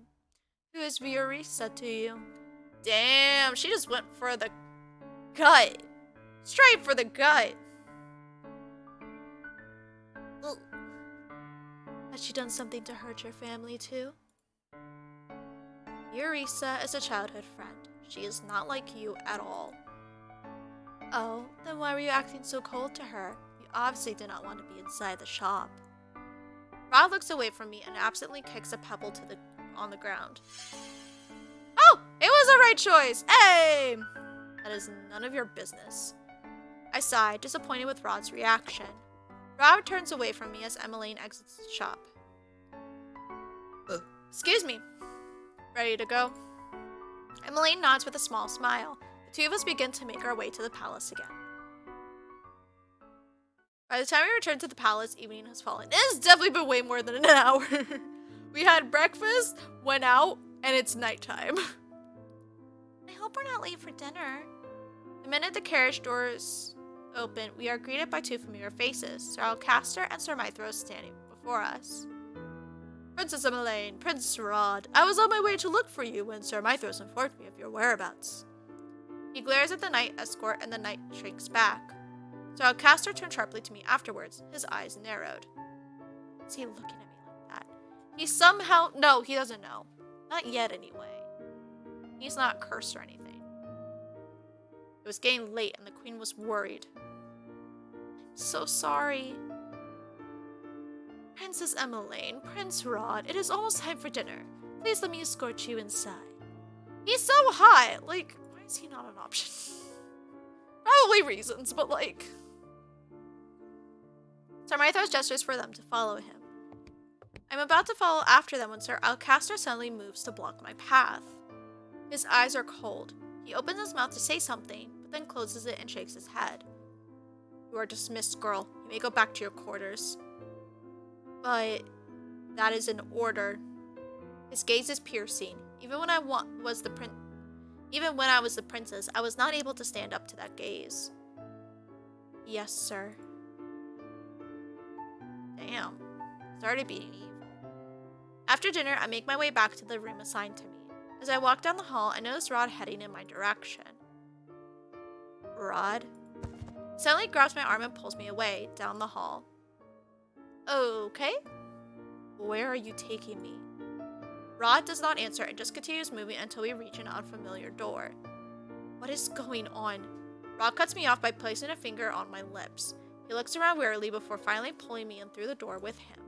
Who is Viorisa to you? Damn, she just went for the gut. Straight for the gut. Ugh. Has she done something to hurt your family too? Viorisa is a childhood friend. She is not like you at all. Oh, then why were you acting so cold to her? You obviously did not want to be inside the shop. Rod looks away from me and absently kicks a pebble on the ground. Oh, it was the right choice. Hey! That is none of your business. I sighed, disappointed with Rod's reaction. Rod turns away from me as Emmeline exits the shop. Excuse me. Ready to go? Emmeline nods with a small smile. The two of us begin to make our way to the palace again. By the time we return to the palace, evening has fallen. It has definitely been way more than an hour. We had breakfast, went out, and it's nighttime. I hope we're not late for dinner. The minute the carriage doors open, we are greeted by two familiar faces, Sir Alcaster and Sir Mithros standing before us. Princess Emmeline, Prince Rod, I was on my way to look for you when Sir Mithros informed me of your whereabouts. He glares at the knight escort and the knight shrinks back. Sir Alcaster turned sharply to me afterwards, his eyes narrowed. Is he looking at me like that? He somehow... No, he doesn't know. Not yet, anyway. He's not cursed or anything. It was getting late and the queen was worried. I'm so sorry. Princess Emmeline, Prince Rod, it is almost time for dinner. Please let me escort you inside. He's so hot. Like, why is he not an option? Probably reasons, but like... Sir Mithros gestures for them to follow him. I'm about to follow after them when Sir Alcaster suddenly moves to block my path. His eyes are cold. He opens his mouth to say something, but then closes it and shakes his head. You are dismissed, girl. You may go back to your quarters. But that is an order. His gaze is piercing. Even when I was the princess, I was not able to stand up to that gaze. Yes, sir. Damn. Started being evil. After dinner, I make my way back to the room assigned to me. As I walk down the hall, I notice Rod heading in my direction. Rod? He suddenly grabs my arm and pulls me away, down the hall. Okay. Where are you taking me? Rod does not answer and just continues moving until we reach an unfamiliar door. What is going on? Rod cuts me off by placing a finger on my lips. He looks around wearily before finally pulling me in through the door with him.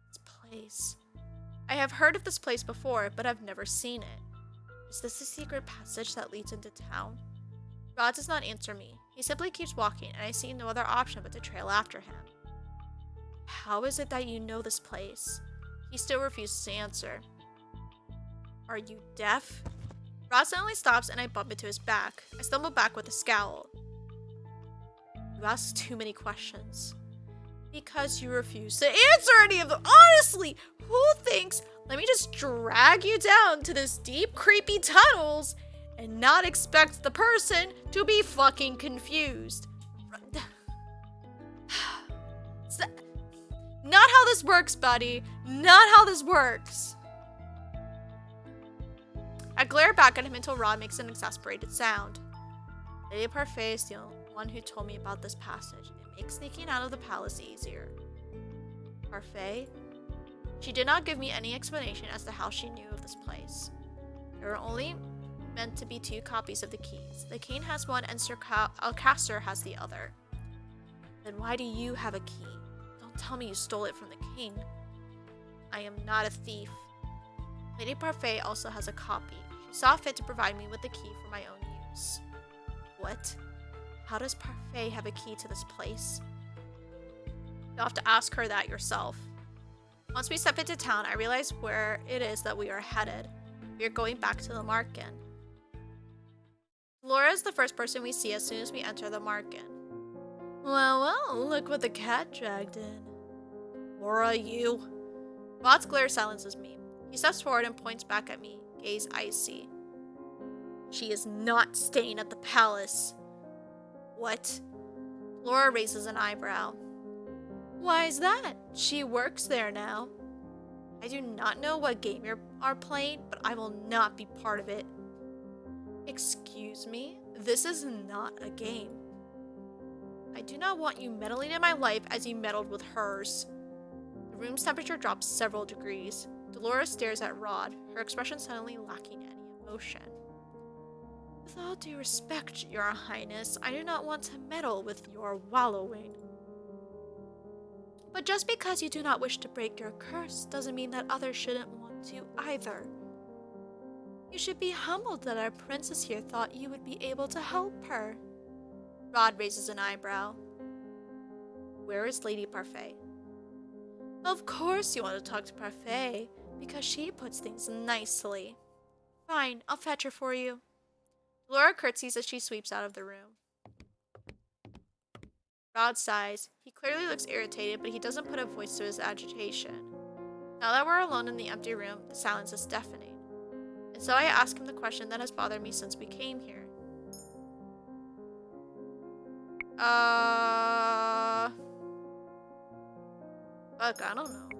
This place. I have heard of this place before, but I've never seen it. Is this the secret passage that leads into town? Rod does not answer me. He simply keeps walking, and I see no other option but to trail after him. How is it that you know this place? He still refuses to answer. Are you deaf? Rod suddenly stops and I bump into his back. I stumble back with a scowl. You ask too many questions. Because you refuse to answer any of them. Honestly, who thinks, let me just drag you down to this deep, creepy tunnels and not expect the person to be fucking confused? Not how this works, buddy. Not how this works. I glare back at him until Rod makes an exasperated sound. Lady Parfait is the one who told me about this passage. It makes sneaking out of the palace easier. Parfait? She did not give me any explanation as to how she knew of this place. There were only meant to be 2 copies of the keys. The king has one and Sir Alcaster has the other. Then why do you have a key? Don't tell me you stole it from the king. I am not a thief. Lady Parfait also has a copy. She saw fit to provide me with the key for my own use. What? How does Parfait have a key to this place? You'll have to ask her that yourself. Once we step into town, I realize where it is that we are headed. We are going back to the market. Laura is the first person we see as soon as we enter the market. Well, look what the cat dragged in. Laura, you. Rod's glare silences me. He steps forward and points back at me, gaze icy. She is not staying at the palace. What? Laura raises an eyebrow. Why is that? She works there now. I do not know what game you are playing, but I will not be part of it. Excuse me? This is not a game. I do not want you meddling in my life as you meddled with hers. The room's temperature drops several degrees. Dolores stares at Rod, her expression suddenly lacking any emotion. With all due respect, Your Highness, I do not want to meddle with your wallowing. But just because you do not wish to break your curse doesn't mean that others shouldn't want to either. You should be humbled that our princess here thought you would be able to help her. Rod raises an eyebrow. Where is Lady Parfait? Of course you want to talk to Parfait, because she puts things nicely. Fine, I'll fetch her for you. Laura curtsies as she sweeps out of the room. Rod sighs. He clearly looks irritated, but he doesn't put a voice to his agitation. Now that we're alone in the empty room, the silence is deafening. And so I ask him the question that has bothered me since we came here. Fuck, I don't know.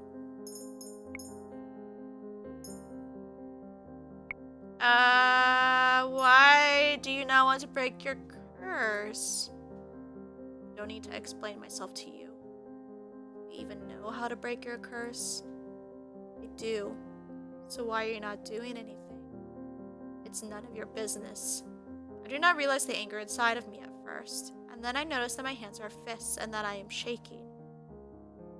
Why do you not want to break your curse? I don't need to explain myself to you. Do you even know how to break your curse? I do. So why are you not doing anything? It's none of your business. I do not realize the anger inside of me at first, and then I notice that my hands are fists and that I am shaking.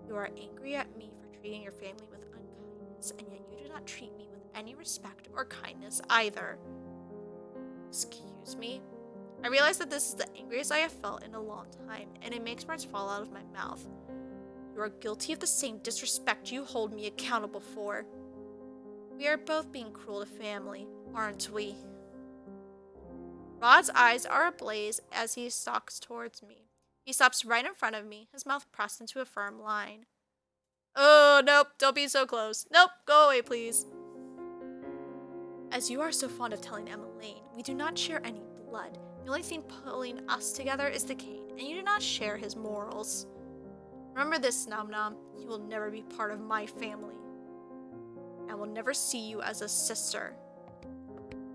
You are angry at me for treating your family with unkindness, and yet you do not treat me with any respect or kindness either. Excuse me? I realize that this is the angriest I have felt in a long time, and it makes words fall out of my mouth. You are guilty of the same disrespect you hold me accountable for. We are both being cruel to family, aren't we? Rod's eyes are ablaze as he stalks towards me. He stops right in front of me, his mouth pressed into a firm line. Oh, nope, don't be so close. Nope, go away, please. As you are so fond of telling Emmeline, we do not share any blood. The only thing pulling us together is the cane, and you do not share his morals. Remember this, Nom-Nom. You will never be part of my family. I will never see you as a sister.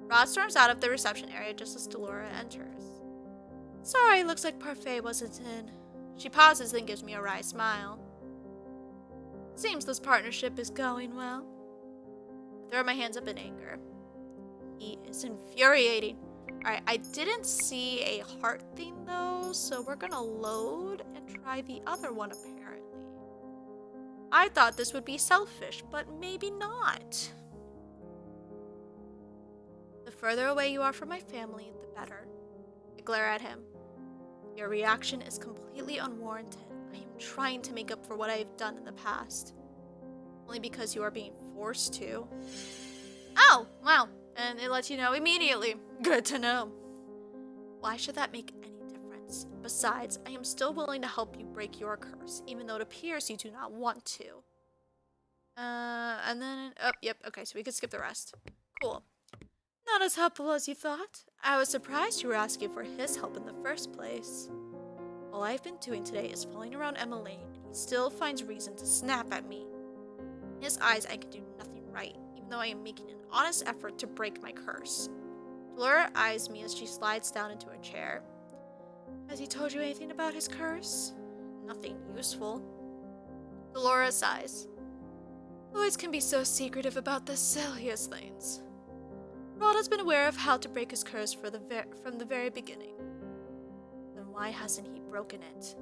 Rod storms out of the reception area just as Delora enters. Sorry, looks like Parfait wasn't in. She pauses, then gives me a wry smile. Seems this partnership is going well. I throw my hands up in anger. He is infuriating. Alright, I didn't see a heart thing though, so we're gonna load and try the other one apparently. I thought this would be selfish, but maybe not. The further away you are from my family, the better. I glare at him. Your reaction is completely unwarranted. I am trying to make up for what I have done in the past. Only because you are being forced to. Oh, wow. And it lets you know immediately. Good to know. Why should that make any difference? Besides, I am still willing to help you break your curse, even though it appears you do not want to. And then, oh, yep, okay, so we can skip the rest. Cool. Not as helpful as you thought. I was surprised you were asking for his help in the first place. All I've been doing today is following around Emmeline, and he still finds reason to snap at me. In his eyes, I can do nothing right, even though I am making an honest effort to break my curse. Delora eyes me as she slides down into a chair. Has he told you anything about his curse? Nothing useful. Delora sighs. Boys can be so secretive about the silliest things. Rod has been aware of how to break his curse from the very beginning. Then why hasn't he broken it?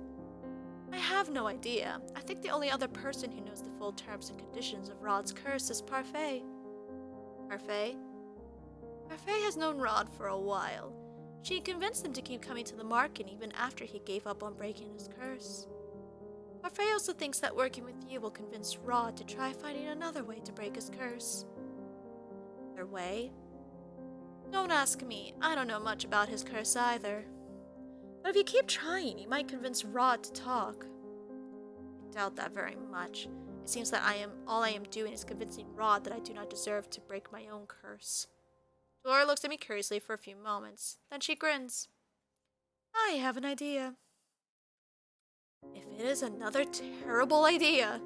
I have no idea. I think the only other person who knows the full terms and conditions of Rod's curse is Parfait. Parfait? Parfait has known Rod for a while. She convinced him to keep coming to the market even after he gave up on breaking his curse. Parfait also thinks that working with you will convince Rod to try finding another way to break his curse. Another way? Don't ask me. I don't know much about his curse either. But if you keep trying, you might convince Rod to talk. I doubt that very much. It seems that all I am doing is convincing Rod that I do not deserve to break my own curse. Laura looks at me curiously for a few moments. Then she grins. I have an idea. If it is another terrible idea.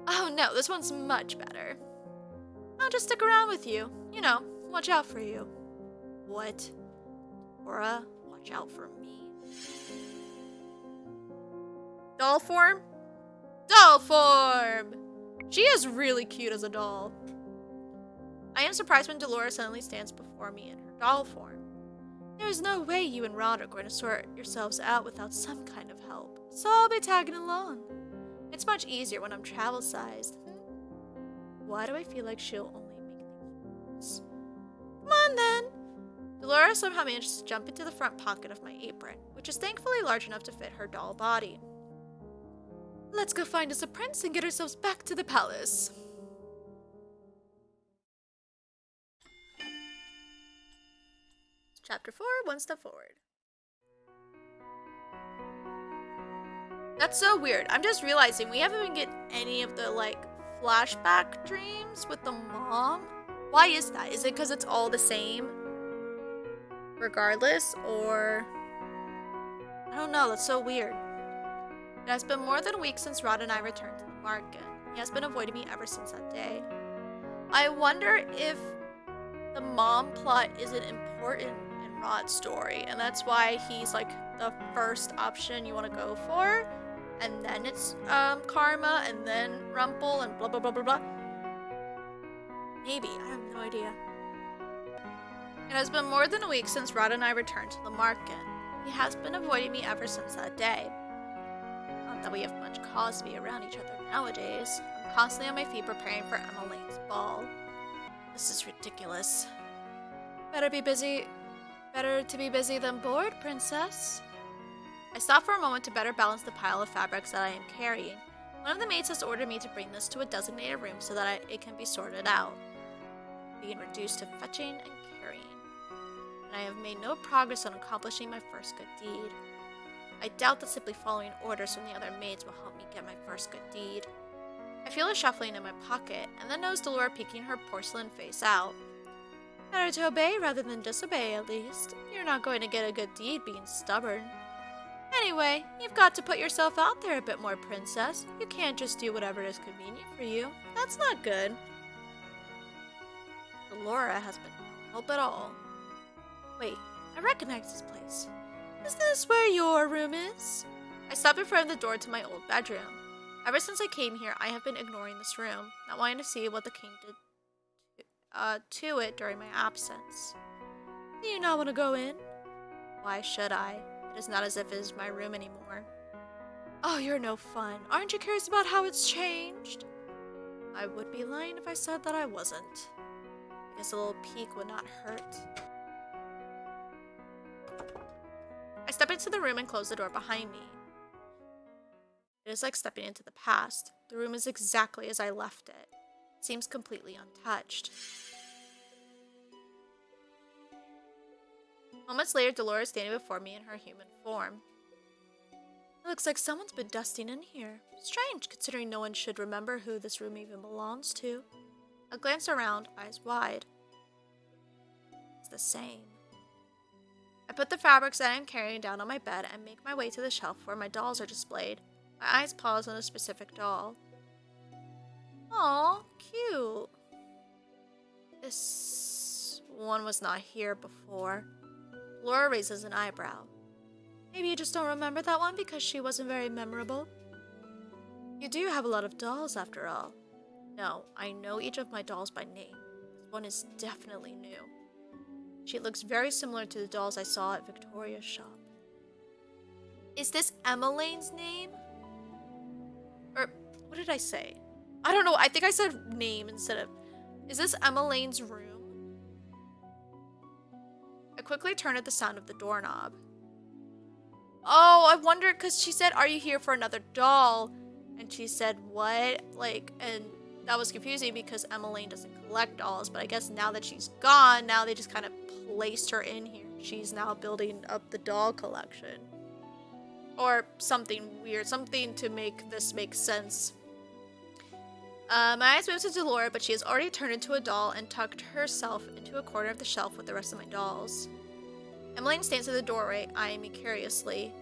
Oh no, this one's much better. I'll just stick around with you. You know, watch out for you. What? Laura, watch out for me? Doll form? Doll form! She is really cute as a doll. I am surprised when Dolores suddenly stands before me in her doll form. There is no way you and Rod are going to sort yourselves out without some kind of help, so I'll be tagging along. It's much easier when I'm travel-sized. Why do I feel like she'll only make things worse? Come on then! Dolores somehow manages to jump into the front pocket of my apron, which is thankfully large enough to fit her doll body. Let's go find us a prince and get ourselves back to the palace. Chapter 4, One Step Forward. That's so weird. I'm just realizing we haven't been getting any of the, flashback dreams with the mom. Why is that? Is it because it's all the same? Regardless? Or... I don't know. That's so weird. It has been more than a week since Rod and I returned to the market. He has been avoiding me ever since that day. I wonder if the mom plot isn't important in Rod's story, and that's why he's the first option you want to go for, and then it's Karma, and then Rumple, and blah blah blah blah blah. Maybe, I have no idea. It has been more than a week since Rod and I returned to the market. He has been avoiding me ever since that day. Not that we have much cause to be around each other nowadays. I'm constantly on my feet preparing for Emmeline's ball. This is ridiculous. Better to be busy than bored, princess. I stop for a moment to better balance the pile of fabrics that I am carrying. One of the maids has ordered me to bring this to a designated room so that it can be sorted out, being reduced to fetching and carrying. And I have made no progress on accomplishing my first good deed. I doubt that simply following orders from the other maids will help me get my first good deed. I feel a shuffling in my pocket, and then notice Delora peeking her porcelain face out. Better to obey rather than disobey, at least. You're not going to get a good deed being stubborn. Anyway, you've got to put yourself out there a bit more, princess. You can't just do whatever is convenient for you. That's not good. Delora has been no help at all. Wait, I recognize this place. Is this where your room is? I stop in front of the door to my old bedroom. Ever since I came here, I have been ignoring this room, not wanting to see what the king did to it during my absence. Do you not want to go in? Why should I? It is not as if it is my room anymore. Oh, you're no fun. Aren't you curious about how it's changed? I would be lying if I said that I wasn't. I guess a little peek would not hurt. I step into the room and close the door behind me. It is like stepping into the past. The room is exactly as I left it. It seems completely untouched. Moments later, Dolores is standing before me in her human form. It looks like someone's been dusting in here. Strange, considering no one should remember who this room even belongs to. I glance around, eyes wide. It's the same. I put the fabrics that I am carrying down on my bed and make my way to the shelf where my dolls are displayed. My eyes pause on a specific doll. Aw, cute. This one was not here before. Laura raises an eyebrow. Maybe you just don't remember that one because she wasn't very memorable. You do have a lot of dolls after all. No, I know each of my dolls by name. This one is definitely new. She looks very similar to the dolls I saw at Victoria's shop. Is this Emmeline's name? Or, what did I say? I don't know, I think I said name instead of... Is this Emmeline's room? I quickly turn at the sound of the doorknob. Oh, I wondered, because she said, are you here for another doll? And she said, what? And that was confusing because Emmeline doesn't collect dolls, but I guess now that she's gone, now they just kind of placed her in here. She's now building up the doll collection. Or something weird, something to make this make sense. My eyes moved to Delora, but she has already turned into a doll and tucked herself into a corner of the shelf with the rest of my dolls. Emmeline stands at the doorway, eyeing me curiously.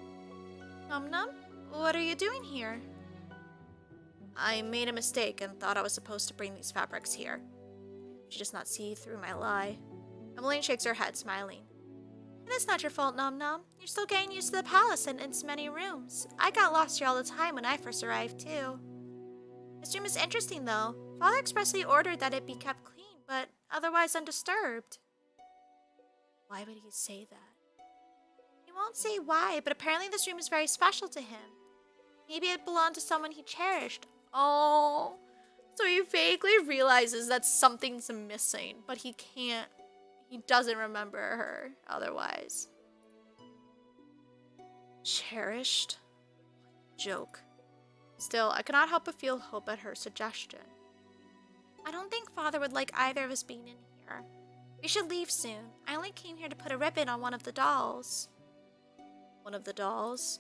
Nom-Nom, what are you doing here? I made a mistake and thought I was supposed to bring these fabrics here. She does not see through my lie. Emmeline shakes her head, smiling. It's not your fault, Nom-Nom. You're still getting used to the palace and its many rooms. I got lost here all the time when I first arrived, too. This room is interesting, though. Father expressly ordered that it be kept clean, but otherwise undisturbed. Why would he say that? He won't say why, but apparently this room is very special to him. Maybe it belonged to someone he cherished. Oh, so he vaguely realizes that something's missing, but he doesn't remember her otherwise. Cherished? Joke. Still, I cannot help but feel hope at her suggestion. I don't think Father would like either of us being in here. We should leave soon. I only came here to put a ribbon on one of the dolls. One of the dolls?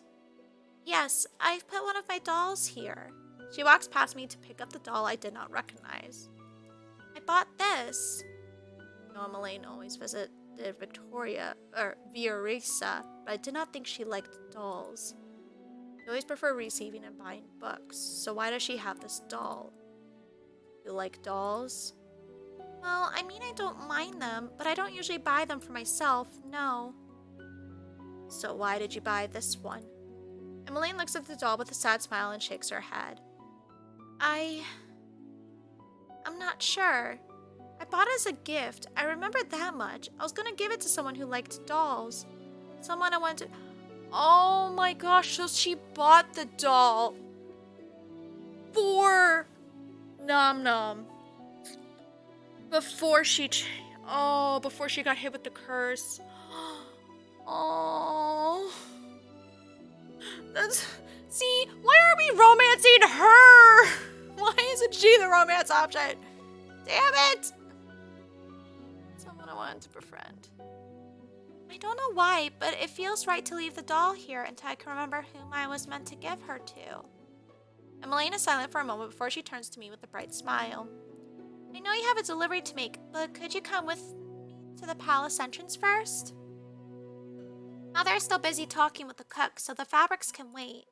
Yes, I've put one of my dolls here. She walks past me to pick up the doll I did not recognize. I bought this. Emmeline always visited Viorisa, but I did not think she liked dolls. She always preferred receiving and buying books, so why does she have this doll? You like dolls? Well, I mean I don't mind them, but I don't usually buy them for myself, no. So why did you buy this one? Emmeline looks at the doll with a sad smile and shakes her head. I'm not sure. I bought it as a gift. I remembered that much. I was gonna give it to someone who liked dolls. Someone I wanted to... Oh my gosh, so she bought the doll for Nom-Nom. Before she got hit with the curse. Oh. See, why are we romancing her? Why isn't she the romance option? Damn it! Someone I wanted to befriend. I don't know why, but it feels right to leave the doll here until I can remember whom I was meant to give her to. Emmeline is silent for a moment before she turns to me with a bright smile. I know you have a delivery to make, but could you come with me to the palace entrance first? Mother is still busy talking with the cook, so the fabrics can wait.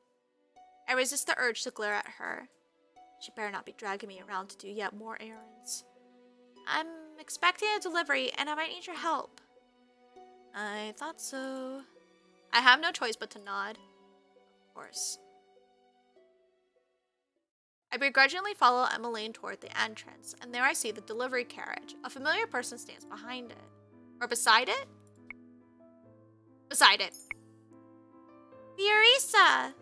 I resist the urge to glare at her. She better not be dragging me around to do yet more errands. I'm expecting a delivery, and I might need your help. I thought so. I have no choice but to nod. Of course. I begrudgingly follow Emmeline toward the entrance, and there I see the delivery carriage. A familiar person stands behind it. Or beside it? Beside it. Viorisa!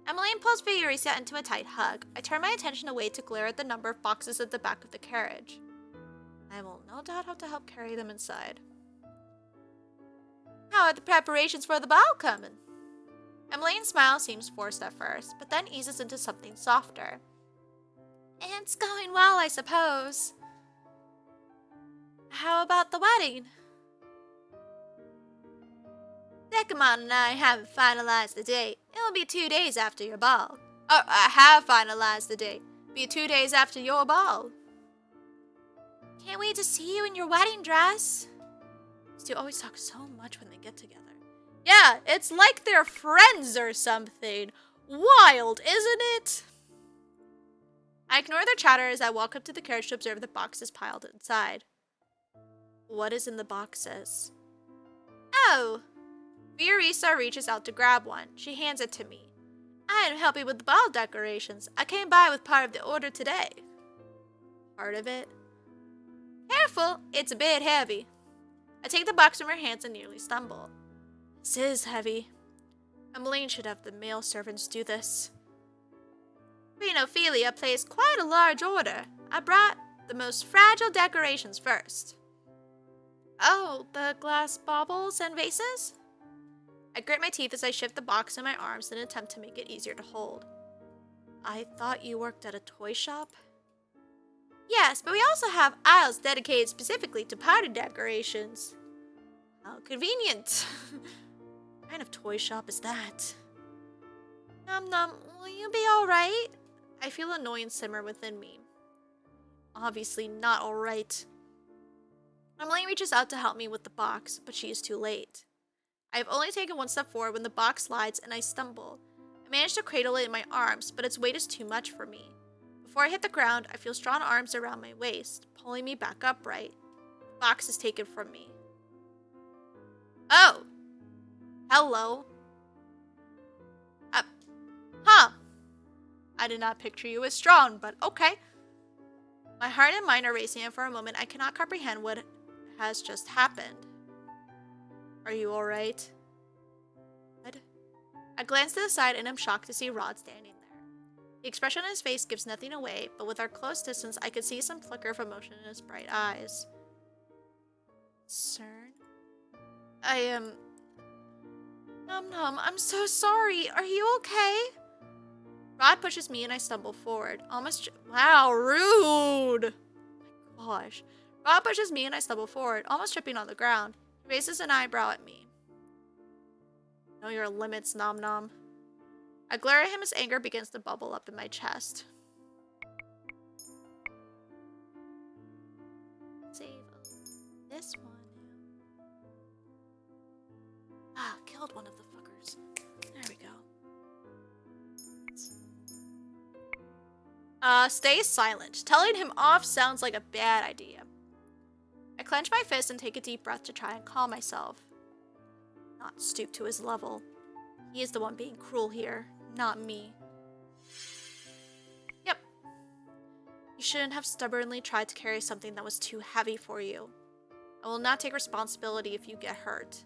Emmeline pulls Viorisa into a tight hug. I turn my attention away to glare at the number of boxes at the back of the carriage. I will no doubt have to help carry them inside. How are the preparations for the ball coming? Emmeline's smile seems forced at first, but then eases into something softer. It's going well, I suppose. How about the wedding? Decamon and I haven't finalized the date. It'll be 2 days after your ball. Oh, I have finalized the date. Be 2 days after your ball. Can't wait to see you in your wedding dress. These two always talk so much when they get together. Yeah, it's like they're friends or something. Wild, isn't it? I ignore their chatter as I walk up to the carriage to observe the boxes piled inside. What is in the boxes? Oh! Viorisa reaches out to grab one. She hands it to me. I am helping with the ball decorations. I came by with part of the order today. Part of it? Careful, it's a bit heavy. I take the box from her hands and nearly stumble. This is heavy. Emmeline should have the male servants do this. Queen Ophelia placed quite a large order. I brought the most fragile decorations first. Oh, the glass baubles and vases? I grit my teeth as I shift the box in my arms in an attempt to make it easier to hold. I thought you worked at a toy shop? Yes, but we also have aisles dedicated specifically to party decorations. How convenient. What kind of toy shop is that? Nom-Nom, will you be alright? I feel annoyance simmer within me. obviously not alright. Emily reaches out to help me with the box, but she is too late. I have only taken one step forward when the box slides and I stumble. I manage to cradle it in my arms, but its weight is too much for me. Before I hit the ground, I feel strong arms around my waist, pulling me back upright. The box is taken from me. Oh! Hello. Huh. I did not picture you as strong, but okay. My heart and mind are racing, and for a moment I cannot comprehend what has just happened. Are you alright? I glance to the side and am shocked to see Rod standing there. The expression on his face gives nothing away, but with our close distance I could see some flicker of emotion in his bright eyes. CERN? I am... Nom-Nom, I'm so sorry. Are you okay? Rod pushes me and I stumble forward. Wow, rude! Oh my gosh. Rod pushes me and I stumble forward, almost tripping on the ground. He raises an eyebrow at me. Know your limits, Nom-Nom. I glare at him as anger begins to bubble up in my chest. Save this one. Ah, killed one of the fuckers. There we go. Stay silent. Telling him off sounds like a bad idea. I clench my fist and take a deep breath to try and calm myself. Not stoop to his level. He is the one being cruel here, not me. Yep. You shouldn't have stubbornly tried to carry something that was too heavy for you. I will not take responsibility if you get hurt.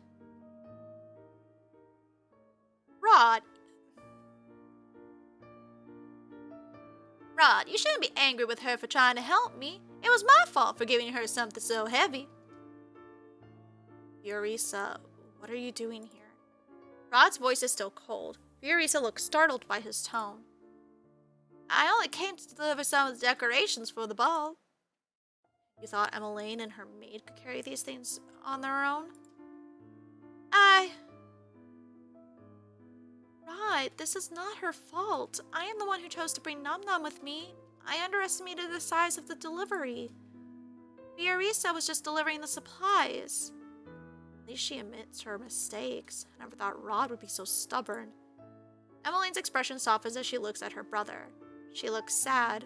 Rod, you shouldn't be angry with her for trying to help me. It was my fault for giving her something so heavy. Fiorisa, what are you doing here? Rod's voice is still cold. Fiorisa looks startled by his tone. I only came to deliver some of the decorations for the ball. You thought Emmeline and her maid could carry these things on their own? Rod, this is not her fault. I am the one who chose to bring Nom-Nom with me. I underestimated the size of the delivery. Fiorisa was just delivering the supplies. At least she admits her mistakes. I never thought Rod would be so stubborn. Emmeline's expression softens as she looks at her brother. She looks sad.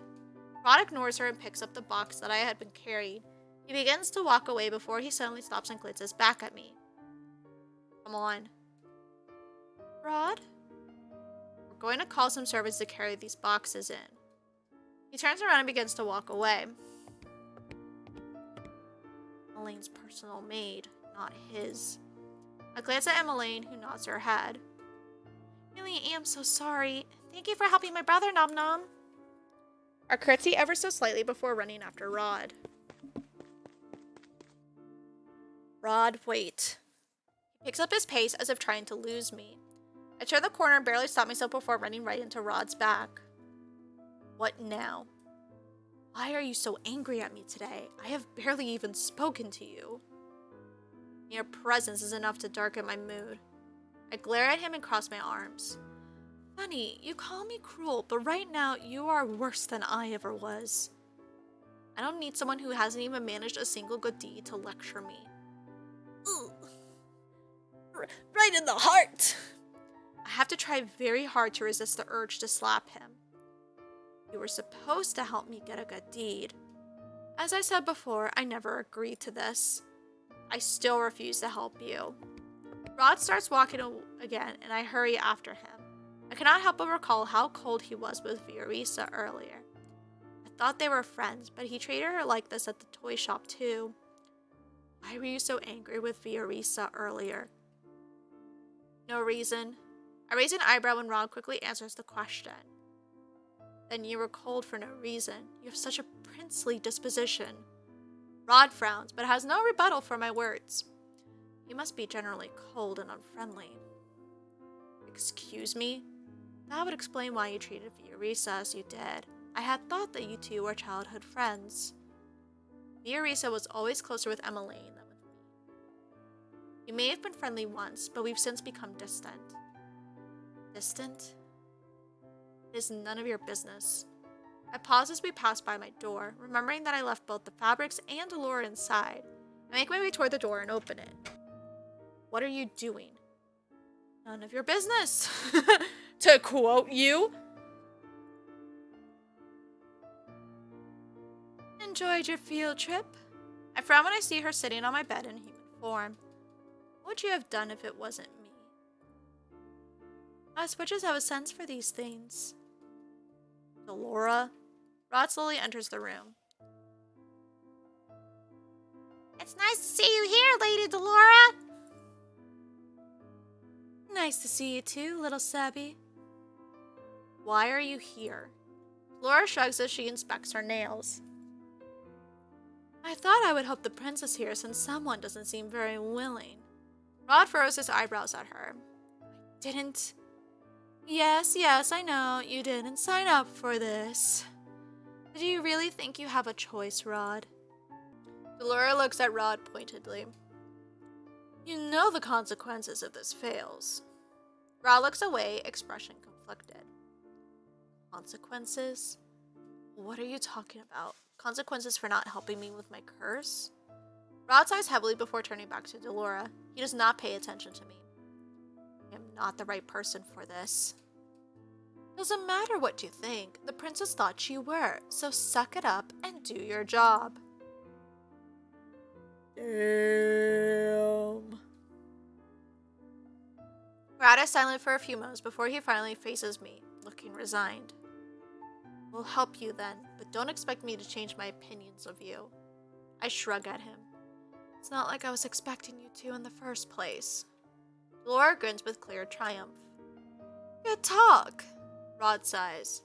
Rod ignores her and picks up the box that I had been carrying. He begins to walk away before he suddenly stops and glances back at me. Come on. Rod? We're going to call some servants to carry these boxes in. He turns around and begins to walk away. Emmeline's personal maid, not his. I glance at Emmeline, who nods her head. I really am so sorry. Thank you for helping my brother, Nom-Nom. I curtsy ever so slightly before running after Rod. Rod, wait. He picks up his pace as if trying to lose me. I turn the corner and barely stop myself before running right into Rod's back. What now? Why are you so angry at me today? I have barely even spoken to you. Your presence is enough to darken my mood. I glare at him and cross my arms. Funny, you call me cruel, but right now you are worse than I ever was. I don't need someone who hasn't even managed a single good deed to lecture me. Ooh. Right in the heart! I have to try very hard to resist the urge to slap him. You were supposed to help me get a good deed. As I said before, I never agreed to this. I still refuse to help you. Rod starts walking again, and I hurry after him. I cannot help but recall how cold he was with Fiorisa earlier. I thought they were friends, but he treated her like this at the toy shop too. Why were you so angry with Fiorisa earlier? No reason. I raise an eyebrow when Rod quickly answers the question. Then you were cold for no reason. You have such a princely disposition. Rod frowns, but has no rebuttal for my words. You must be generally cold and unfriendly. Excuse me? That would explain why you treated Fiorisa as you did. I had thought that you two were childhood friends. Fiorisa was always closer with Emmeline than with me. You may have been friendly once, but we've since become distant. Distant? It is none of your business. I pause as we pass by my door, remembering that I left both the fabrics and Delora inside. I make my way toward the door and open it. What are you doing? None of your business. To quote you. Enjoyed your field trip? I frown when I see her sitting on my bed in human form. What would you have done if it wasn't me? Us witches have a sense for these things. Delora. Rod slowly enters the room. It's nice to see you here, Lady Delora. Nice to see you too, little Sabby. Why are you here? Delora shrugs as she inspects her nails. I thought I would help the princess here since someone doesn't seem very willing. Rod furrows his eyebrows at her. I didn't. Yes, I know. You didn't sign up for this. Do you really think you have a choice, Rod? Delora looks at Rod pointedly. You know the consequences if this fails. Rod looks away, expression conflicted. Consequences? What are you talking about? Consequences for not helping me with my curse? Rod sighs heavily before turning back to Delora. He does not pay attention to me. I am not the right person for this. Doesn't matter what you think. The princess thought you were, so suck it up and do your job. Damn. Rod is silent for a few moments before he finally faces me, looking resigned. We'll help you then, but don't expect me to change my opinions of you. I shrug at him. It's not like I was expecting you to in the first place. Delora grins with clear triumph. Good talk. Rod sighs.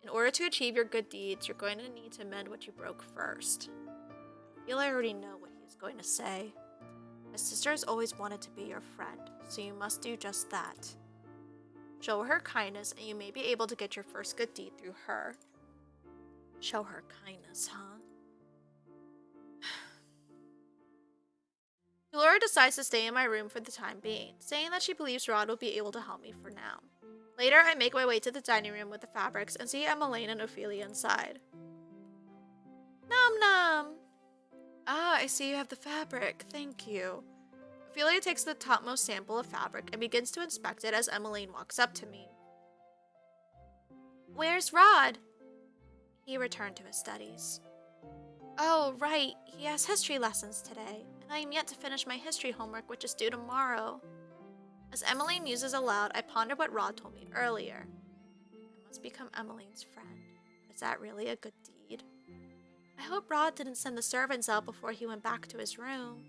In order to achieve your good deeds, you're going to need to mend what you broke first. I feel I already know what he's going to say. My sister has always wanted to be your friend, so you must do just that. Show her kindness, and you may be able to get your first good deed through her. Show her kindness, huh? Delora decides to stay in my room for the time being, saying that she believes Rod will be able to help me for now. Later, I make my way to the dining room with the fabrics and see Emmeline and Ophelia inside. Nom-Nom! Ah, I see you have the fabric. Thank you. Ophelia takes the topmost sample of fabric and begins to inspect it as Emmeline walks up to me. Where's Rod? He returned to his studies. Oh, right. He has history lessons today, and I am yet to finish my history homework, which is due tomorrow. As Emmeline muses aloud, I ponder what Rod told me earlier. I must become Emmeline's friend. Is that really a good deed? I hope Rod didn't send the servants out before he went back to his room.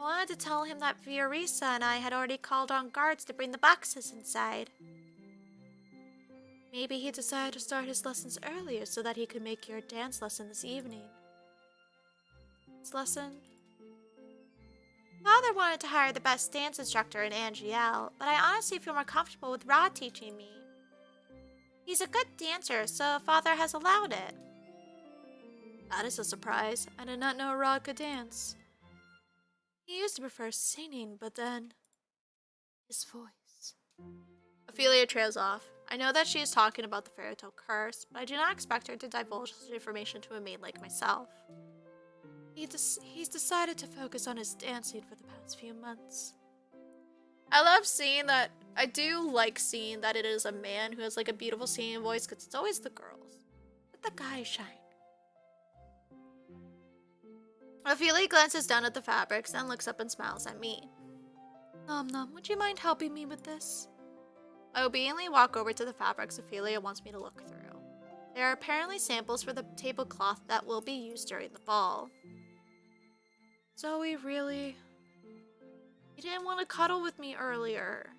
I wanted to tell him that Fiorisa and I had already called on guards to bring the boxes inside. Maybe he decided to start his lessons earlier so that he could make your dance lesson this evening. His lesson? Father wanted to hire the best dance instructor in Angel, but I honestly feel more comfortable with Rod teaching me. He's a good dancer, so Father has allowed it. That is a surprise. I did not know Rod could dance. He used to prefer singing, but then his voice. Ophelia trails off. I know that she is talking about the fairy tale curse, but I do not expect her to divulge such information to a maid like myself. He's decided to focus on his dancing for the past few months. I love seeing that. I do like seeing that it is a man who has like a beautiful singing voice, because it's always the girls. Let the guys shine. Ophelia glances down at the fabrics, then looks up and smiles at me. Nom-Nom, would you mind helping me with this? I obediently walk over to the fabrics Ophelia wants me to look through. They are apparently samples for the tablecloth that will be used during the ball. Zoe, really? You didn't want to cuddle with me earlier.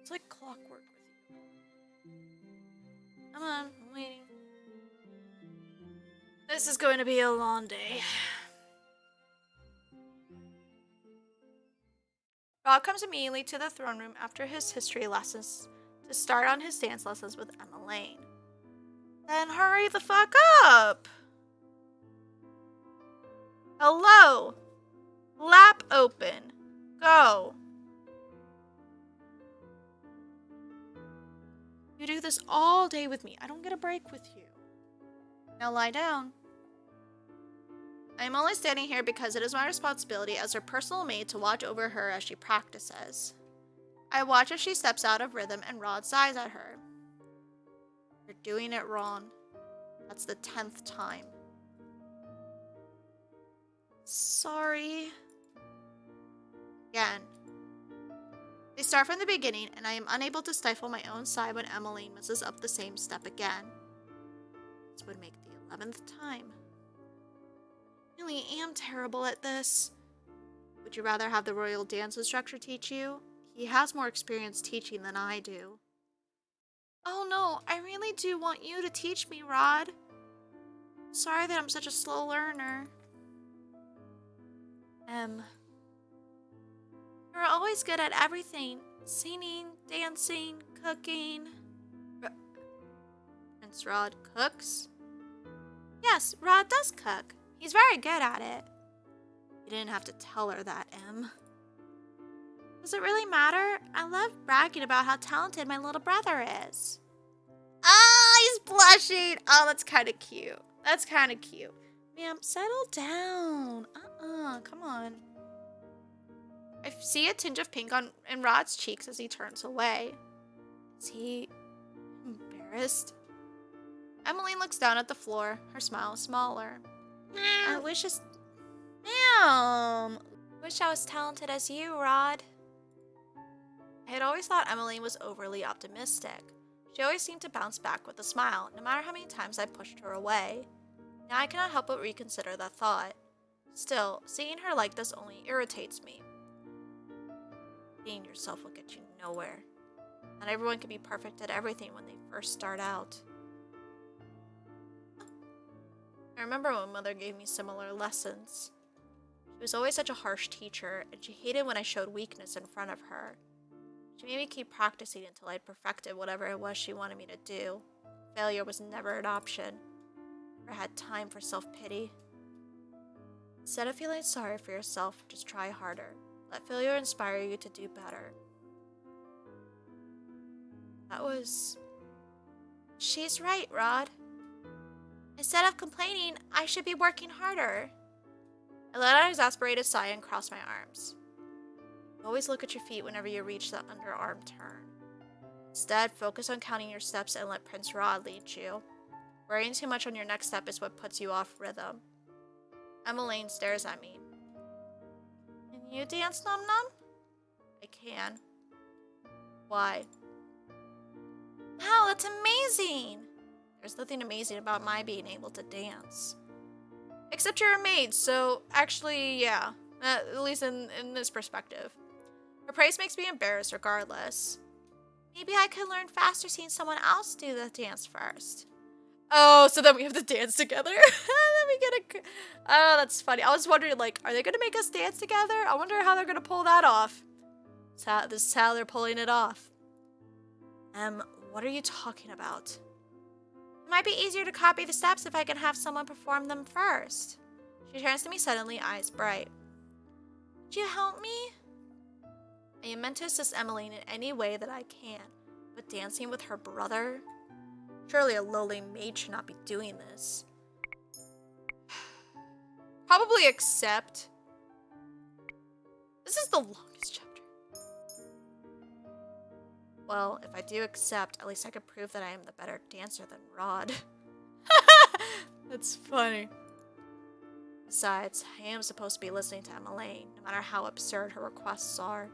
It's like clockwork with you. Come on, I'm waiting. This is going to be a long day. Rod comes immediately to the throne room after his history lessons to start on his dance lessons with Emmeline. Then hurry the fuck up! Hello! Lap open. Go. You do this all day with me. I don't get a break with you. Now lie down. I am only standing here because it is my responsibility as her personal maid to watch over her as she practices. I watch as she steps out of rhythm and Rod sighs at her. You're doing it wrong. That's the 10th time. Sorry. Again. They start from the beginning, and I am unable to stifle my own sigh when Emmeline messes up the same step again. This would make the 11th time. I really am terrible at this. Would you rather have the royal dance instructor teach you? He has more experience teaching than I do. Oh no, I really do want you to teach me, Rod. Sorry that I'm such a slow learner. You're always good at everything. Singing, dancing, cooking. Prince Rod cooks? Yes, Rod does cook. He's very good at it. You didn't have to tell her that, Em. Does it really matter? I love bragging about how talented my little brother is. Ah, he's blushing. Oh, that's kind of cute. That's kind of cute. Ma'am, settle down. Come on. I see a tinge of pink in Rod's cheeks as he turns away. Is he embarrassed? Emmeline looks down at the floor, her smile smaller. I wish I was talented as you, Rod. I had always thought Emmeline was overly optimistic. She always seemed to bounce back with a smile, no matter how many times I pushed her away. Now I cannot help but reconsider that thought. Still, seeing her like this only irritates me. Being yourself will get you nowhere. Not everyone can be perfect at everything when they first start out. I remember when Mother gave me similar lessons. She was always such a harsh teacher, and she hated when I showed weakness in front of her. She made me keep practicing until I'd perfected whatever it was she wanted me to do. Failure was never an option. I never had time for self-pity. Instead of feeling sorry for yourself, just try harder. Let failure inspire you to do better. She's right, Rod. Instead of complaining, I should be working harder. I let out an exasperated sigh and crossed my arms. Always look at your feet whenever you reach the underarm turn. Instead, focus on counting your steps and let Prince Rod lead you. Worrying too much on your next step is what puts you off rhythm. Emmeline stares at me. Can you dance, Nom-Nom? I can. Why? Wow, that's amazing! There's nothing amazing about my being able to dance. Except you're a maid, so actually, yeah. At least in this perspective. Her praise makes me embarrassed regardless. Maybe I could learn faster seeing someone else do the dance first. Oh, so then we have to dance together? Oh, that's funny. I was wondering, like, are they going to make us dance together? I wonder how they're going to pull that off. This is how they're pulling it off. What are you talking about? It might be easier to copy the steps if I can have someone perform them first. She turns to me suddenly, eyes bright. Would you help me? I am meant to assist Emmeline in any way that I can, but dancing with her brother? Surely a lowly maid should not be doing this. Probably accept. This is the longest chapter. Well, if I do accept, at least I could prove that I am the better dancer than Rod. That's funny. Besides, I am supposed to be listening to Emmeline, no matter how absurd her requests are.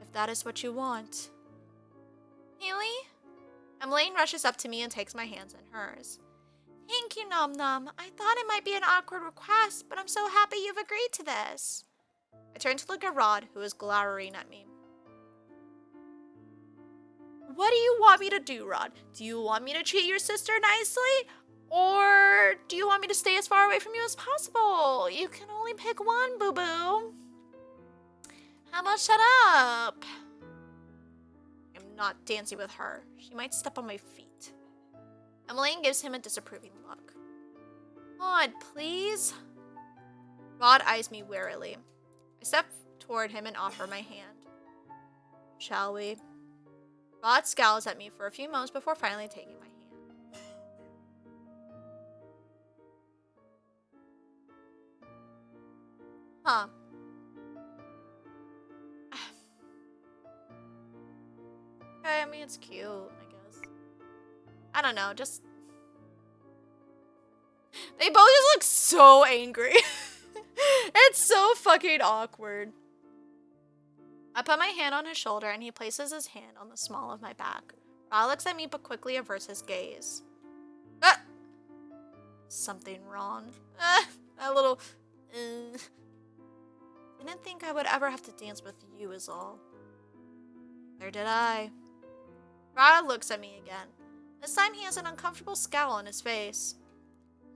If that is what you want. Really? Emmeline rushes up to me and takes my hands in hers. Thank you, Nom-Nom. I thought it might be an awkward request, but I'm so happy you've agreed to this. I turn to look at Rod, who is glowering at me. What do you want me to do, Rod? Do you want me to treat your sister nicely? Or do you want me to stay as far away from you as possible? You can only pick one, boo-boo. How about shut up? I'm not dancing with her. She might step on my feet. Emmeline gives him a disapproving look. Rod, please? Rod eyes me warily. I step toward him and offer my hand. Shall we? Rod scowls at me for a few moments before finally taking my hand. Huh. Okay, I mean, it's cute, I guess. I don't know, just... They both just look so angry. It's so fucking awkward. I put my hand on his shoulder and he places his hand on the small of my back. Rod looks at me but quickly averts his gaze. Ah! Something wrong. That little... Didn't think I would ever have to dance with you is all. Nor did I. Rod looks at me again. This time he has an uncomfortable scowl on his face.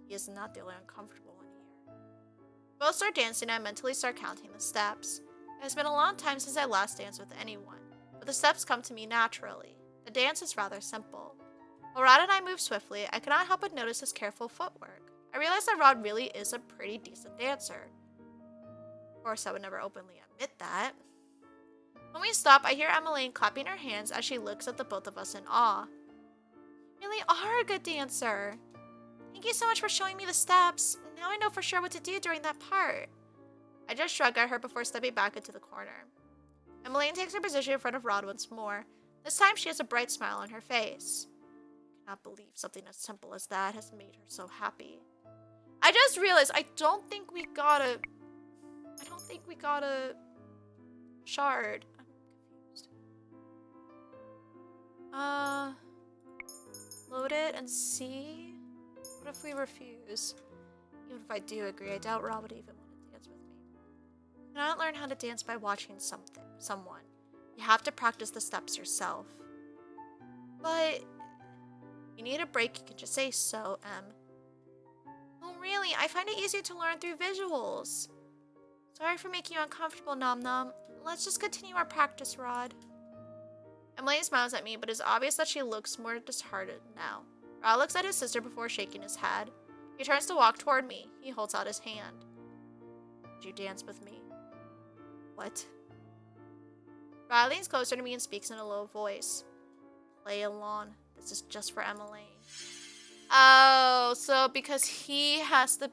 He is not the only uncomfortable one here. We both start dancing and I mentally start counting the steps. It has been a long time since I last danced with anyone, but the steps come to me naturally. The dance is rather simple. While Rod and I move swiftly, I cannot help but notice his careful footwork. I realize that Rod really is a pretty decent dancer. Of course, I would never openly admit that. When we stop, I hear Emmeline clapping her hands as she looks at the both of us in awe. You really are a good dancer. Thank you so much for showing me the steps. Now I know for sure what to do during that part. I just shrug at her before stepping back into the corner. Emmeline takes her position in front of Rod once more. This time she has a bright smile on her face. I cannot believe something as simple as that has made her so happy. I just realized I don't think we got a shard. I'm confused. Load it and see? What if we refuse? Even if I do agree, I doubt Rob would even want to dance with me. You cannot learn how to dance by watching someone. You have to practice the steps yourself. But if you need a break, you can just say so, Em. Oh, really? I find it easier to learn through visuals. Sorry for making you uncomfortable, Nom-Nom. Let's just continue our practice, Rod. Emily smiles at me, but it's obvious that she looks more disheartened now. Rod looks at his sister before shaking his head. He turns to walk toward me. He holds out his hand. Would you dance with me? What? Rod leans closer to me and speaks in a low voice. Play along. This is just for Emmeline. Oh, so because he has the...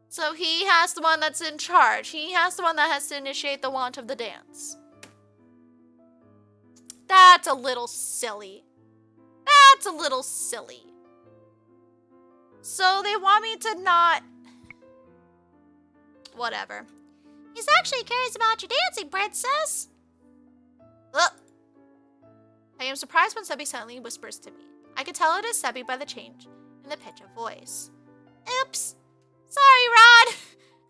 So he has the one that's in charge. He has the one that has to initiate the want of the dance. That's a little silly. That's a little silly. So they want me to not... Whatever. He's actually curious about your dancing, princess. Ugh. I am surprised when Sebby suddenly whispers to me. I can tell it is Sebby by the change in the pitch of voice. Oops. Sorry, Rod.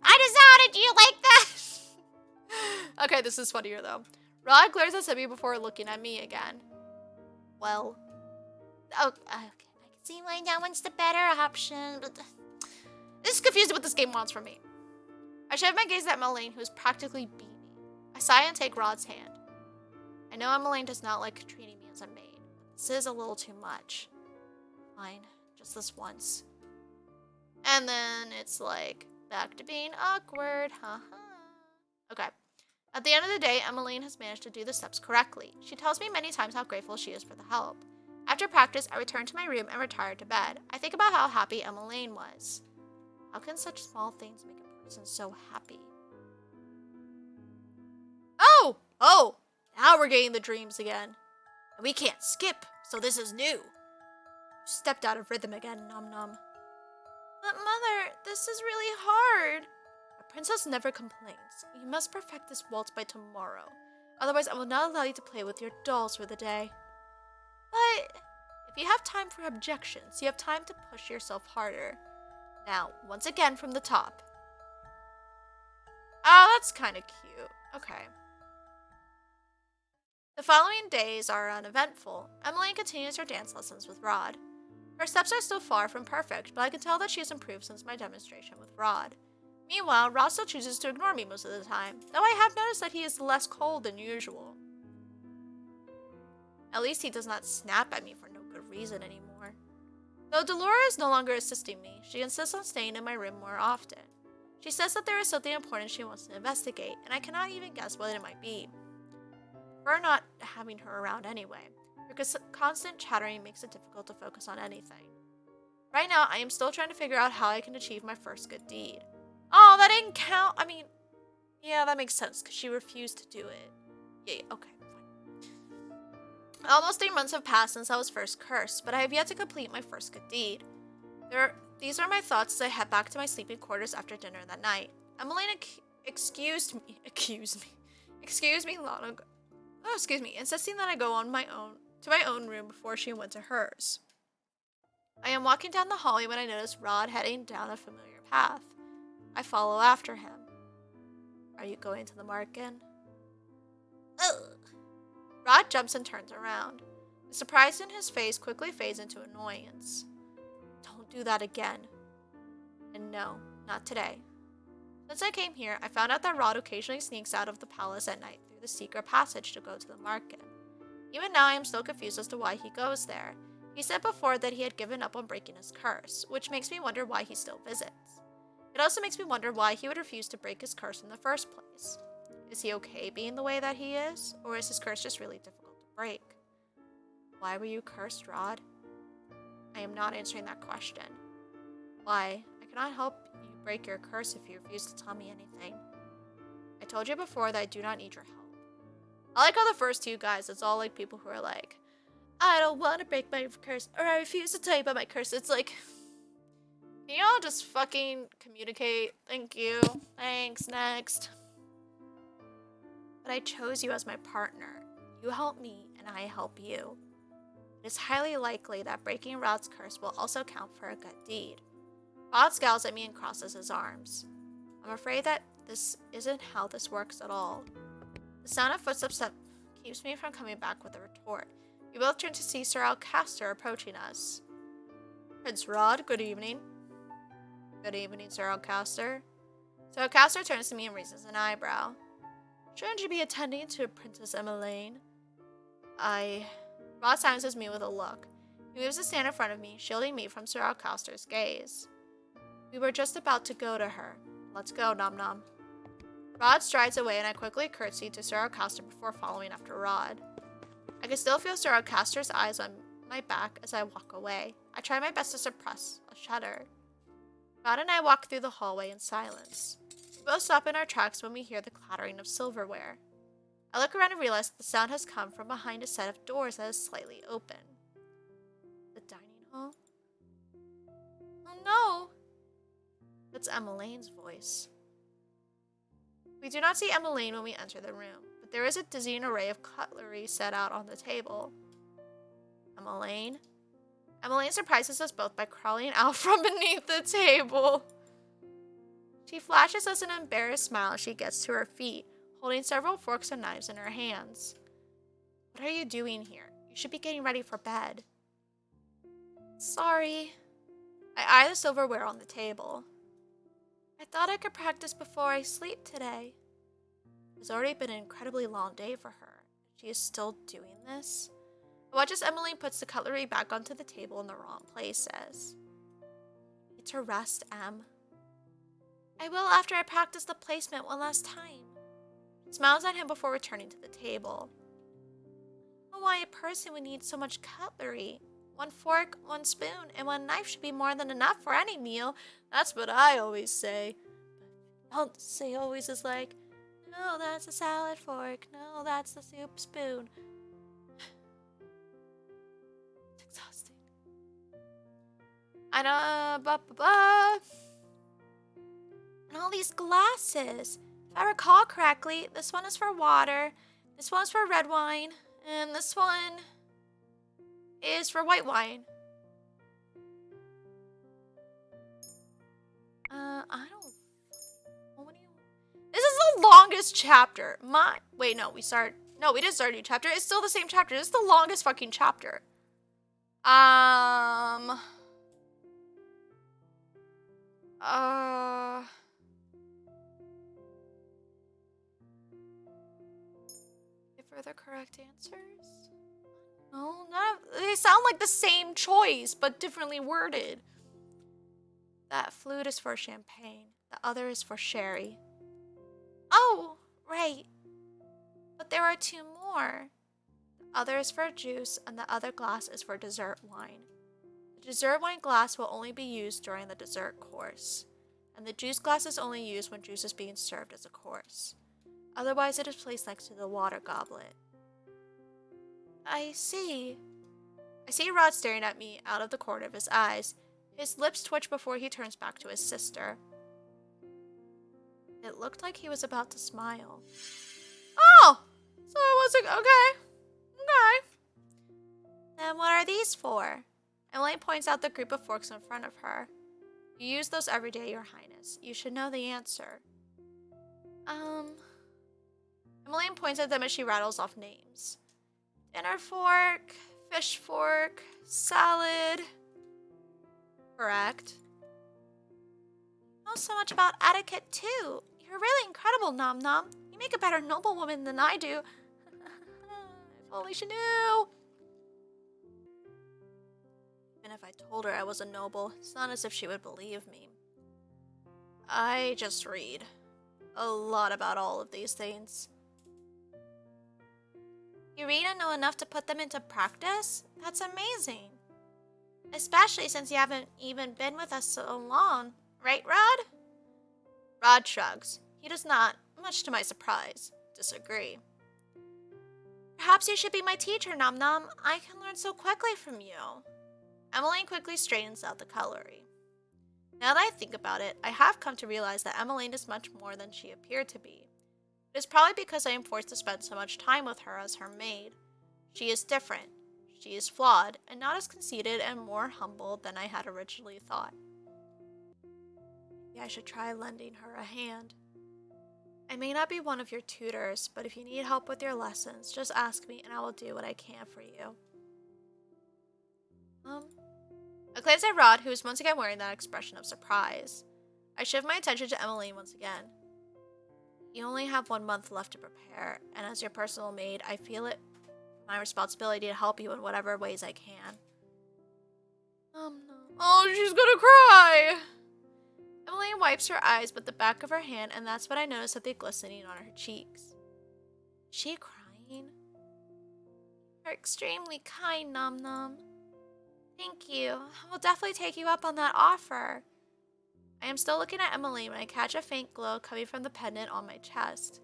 I decided you like that. Okay, this is funnier though. Rod glares at Sebby before looking at me again. Well. Oh, okay. I can see why that one's the better option, but this is confusing what this game wants from me. I shift my gaze at Emmeline, who is practically beaming. I sigh and take Rod's hand. I know Emmeline does not like treating me as a maid, but this is a little too much. Fine, just this once. And then it's like, back to being awkward, haha. Okay. At the end of the day, Emmeline has managed to do the steps correctly. She tells me many times how grateful she is for the help. After practice, I return to my room and retire to bed. I think about how happy Emmeline was. How can such small things make a person so happy? Oh! Now we're getting the dreams again. And we can't skip, so this is new. You stepped out of rhythm again, Nom-Nom. But Mother, this is really hard. A princess never complains. You must perfect this waltz by tomorrow. Otherwise, I will not allow you to play with your dolls for the day. But if you have time for objections, you have time to push yourself harder. Now, once again from the top. Oh, that's kind of cute. Okay. The following days are uneventful. Emmeline continues her dance lessons with Rod. Her steps are still far from perfect, but I can tell that she has improved since my demonstration with Rod. Meanwhile, Rod still chooses to ignore me most of the time, though I have noticed that he is less cold than usual. At least he does not snap at me for no good reason anymore. Though Delora is no longer assisting me, she insists on staying in my room more often. She says that there is something important she wants to investigate, and I cannot even guess what it might be. prefer not having her around anyway, because constant chattering makes it difficult to focus on anything. Right now, I am still trying to figure out how I can achieve my first good deed. Oh, that didn't count. I mean, yeah, that makes sense, because she refused to do it. Yeah, okay, fine. Almost 3 months have passed since I was first cursed, but I have yet to complete my first good deed. These are my thoughts as I head back to my sleeping quarters after dinner that night. Emmeline excused me long ago. Oh, excuse me, insisting that I go on to my own room before she went to hers. I am walking down the hallway when I notice Rod heading down a familiar path. I follow after him. Are you going to the market? Ugh. Rod jumps and turns around. The surprise in his face quickly fades into annoyance. Don't do that again. And no, not today. Since I came here, I found out that Rod occasionally sneaks out of the palace at night through the secret passage to go to the market. Even now, I am still confused as to why he goes there. He said before that he had given up on breaking his curse, which makes me wonder why he still visits. It also makes me wonder why he would refuse to break his curse in the first place. Is he okay being the way that he is, or is his curse just really difficult to break? Why were you cursed, Rod? I am not answering that question. Why? I cannot help you break your curse if you refuse to tell me anything. I told you before that I do not need your help. I like how the first two guys, it's all like people who are like, I don't want to break my curse, or I refuse to tell you about my curse. It's like, can you all just fucking communicate? Thank you. Thanks, next. But I chose you as my partner. You help me, and I help you. It is highly likely that breaking Rod's curse will also count for a good deed. Rod scowls at me and crosses his arms. I'm afraid that this isn't how this works at all. The sound of footsteps keeps me from coming back with a retort. We both turn to see Sir Alcaster approaching us. Prince Rod, good evening. Good evening, Sir Alcaster. Sir Alcaster turns to me and raises an eyebrow. Shouldn't you be attending to Princess Emmeline? Rod silences me with a look. He moves to stand in front of me, shielding me from Sir Alcaster's gaze. We were just about to go to her. Let's go, Nom-Nom. Rod strides away and I quickly curtsy to Sir Alcaster before following after Rod. I can still feel Sir Alcaster's eyes on my back as I walk away. I try my best to suppress a shudder. Rod and I walk through the hallway in silence. We both stop in our tracks when we hear the clattering of silverware. I look around and realize that the sound has come from behind a set of doors that is slightly open. The dining hall? Oh no! That's Emmeline's voice. We do not see Emmeline when we enter the room, but there is a dizzying array of cutlery set out on the table. Emmeline? Emmeline surprises us both by crawling out from beneath the table. She flashes us an embarrassed smile as she gets to her feet, holding several forks and knives in her hands. What are you doing here? You should be getting ready for bed. Sorry. I eye the silverware on the table. I thought I could practice before I sleep today. It's already been an incredibly long day for her. She is still doing this. I watch as Emmeline puts the cutlery back onto the table in the wrong places. It's her rest, Em. I will after I practice the placement one last time. She smiles at him before returning to the table. I don't know why a person would need so much cutlery. 1 fork, 1 spoon, and 1 knife should be more than enough for any meal. That's what I always say. But don't say always is like, no, that's a salad fork. No, that's the soup spoon. It's exhausting. I know, and all these glasses. If I recall correctly, this one is for water, this one's for red wine, and this one is for white wine. I don't. What do you? This is the longest chapter. Wait, no, we didn't start a new chapter. It's still the same chapter. This is the longest fucking chapter. Give her the correct answers? No, they sound like the same choice, but differently worded. That flute is for champagne. The other is for sherry. Oh, right. But there are 2 more. more. The other is for juice, and the other glass is for dessert wine. The dessert wine glass will only be used during the dessert course, and the juice glass is only used when juice is being served as a course. Otherwise, it is placed next to the water goblet. I see. I see Rod staring at me out of the corner of his eyes. His lips twitch before he turns back to his sister. It looked like he was about to smile. Oh! So it wasn't okay. Okay. Then what are these for? Emily points out the group of forks in front of her. You use those every day, Your Highness. You should know the answer. Emily points at them as she rattles off names. Dinner fork, fish fork, salad. Correct. Know so much about etiquette, too. You're really incredible, Nom-Nom. You make a better noblewoman than I do. If only she knew. Even if I told her I was a noble, it's not as if she would believe me. I just read a lot about all of these things. You read and know enough to put them into practice? That's amazing. Especially since you haven't even been with us so long. Right, Rod? Rod shrugs. He does not, much to my surprise, disagree. Perhaps you should be my teacher, Nom-Nom. I can learn so quickly from you. Emmeline quickly straightens out the cutlery. Now that I think about it, I have come to realize that Emmeline is much more than she appeared to be. It is probably because I am forced to spend so much time with her as her maid. She is different. She is flawed, and not as conceited and more humble than I had originally thought. Maybe I should try lending her a hand. I may not be one of your tutors, but if you need help with your lessons, just ask me and I will do what I can for you. I glance at Rod, who is once again wearing that expression of surprise. I shift my attention to Emmeline once again. You only have 1 month left to prepare, and as your personal maid, I feel it my responsibility to help you in whatever ways I can. No. Oh, she's gonna cry! Emmeline wipes her eyes with the back of her hand, and that's when I notice something glistening on her cheeks. Is she crying? You're extremely kind, Nom-Nom. Thank you. I will definitely take you up on that offer. I am still looking at Emmeline when I catch a faint glow coming from the pendant on my chest.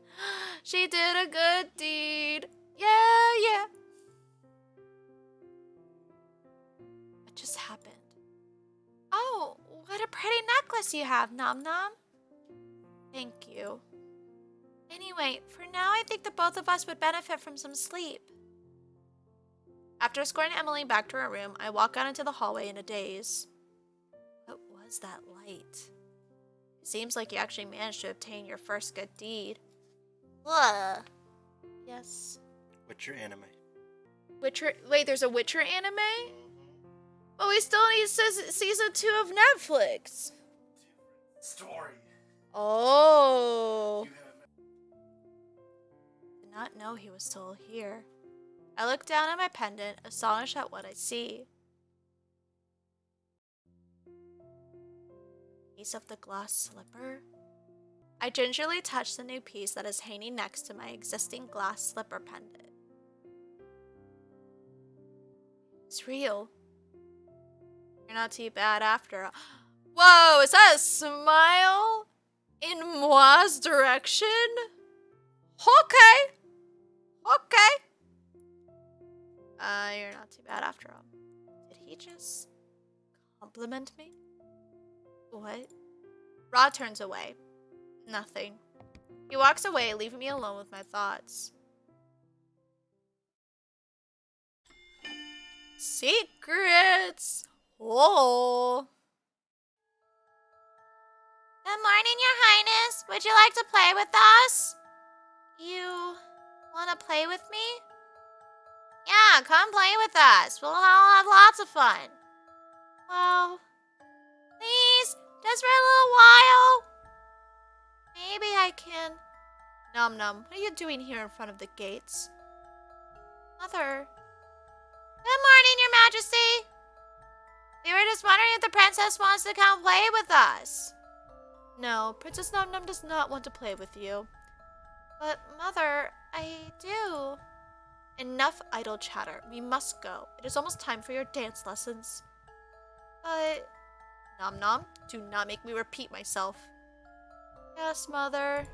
She did a good deed. Yeah. What just happened? Oh, what a pretty necklace you have, Nom-Nom. Thank you. Anyway, for now I think the both of us would benefit from some sleep. After escorting Emmeline back to her room, I walk out into the hallway in a daze. What was that light? It seems like you actually managed to obtain your first good deed. Ugh. Yes. Witcher anime. Witcher? Wait, there's a Witcher anime? But we still need season 2 of Netflix. Story. Oh. Did not know he was still here. I look down at my pendant, astonished at what I see. Piece of the glass slipper. I gingerly touch the new piece that is hanging next to my existing glass slipper pendant. It's real. You're not too bad after all. Whoa, is that a smile in Moi's direction? Okay. You're not too bad after all. Did he just compliment me? What? Rod turns away. Nothing. He walks away, leaving me alone with my thoughts. Secrets! Oh. Good morning, Your Highness. Would you like to play with us? You want to play with me? Yeah, come play with us. We'll all have lots of fun. Well, please, just for a little while. Maybe I can. Nom-Nom, what are you doing here in front of the gates? Mother. Good morning, Your Majesty. We were just wondering if the princess wants to come play with us. No, Princess Nom-Nom does not want to play with you. But, Mother, I do. Enough idle chatter. We must go. It is almost time for your dance lessons. But... Nom-Nom, do not make me repeat myself. Yes, mother.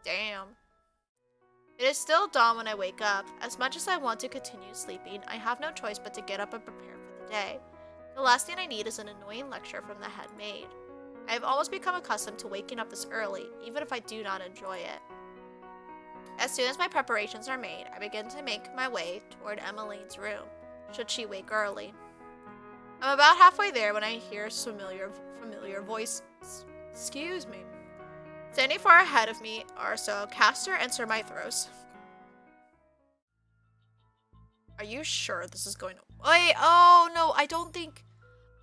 Damn. It is still dawn when I wake up. As much as I want to continue sleeping, I have no choice but to get up and prepare for the day. The last thing I need is an annoying lecture from the head maid. I have almost become accustomed to waking up this early, even if I do not enjoy it. As soon as my preparations are made, I begin to make my way toward Emmeline's room, should she wake early. I'm about halfway there when I hear a familiar voice. Excuse me. Standing far ahead of me are Sir Castor and Sir Mithros. Are you sure this is going to... Wait, oh no, I don't think...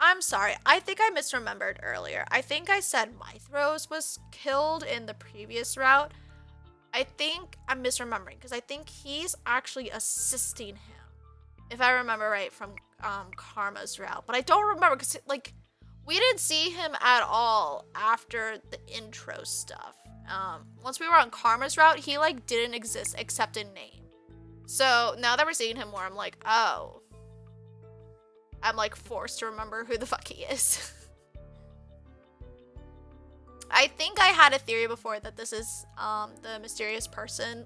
I'm sorry, I think I misremembered earlier. I think I said Mithros was killed in the previous route. I think I'm misremembering, because I think he's actually assisting him. If I remember right from Karma's route. But I don't remember, because like... We didn't see him at all after the intro stuff. Once we were on Karma's route, he like didn't exist except in name. So now that we're seeing him more, I'm like, oh. I'm like forced to remember who the fuck he is. I think I had a theory before that this is the mysterious person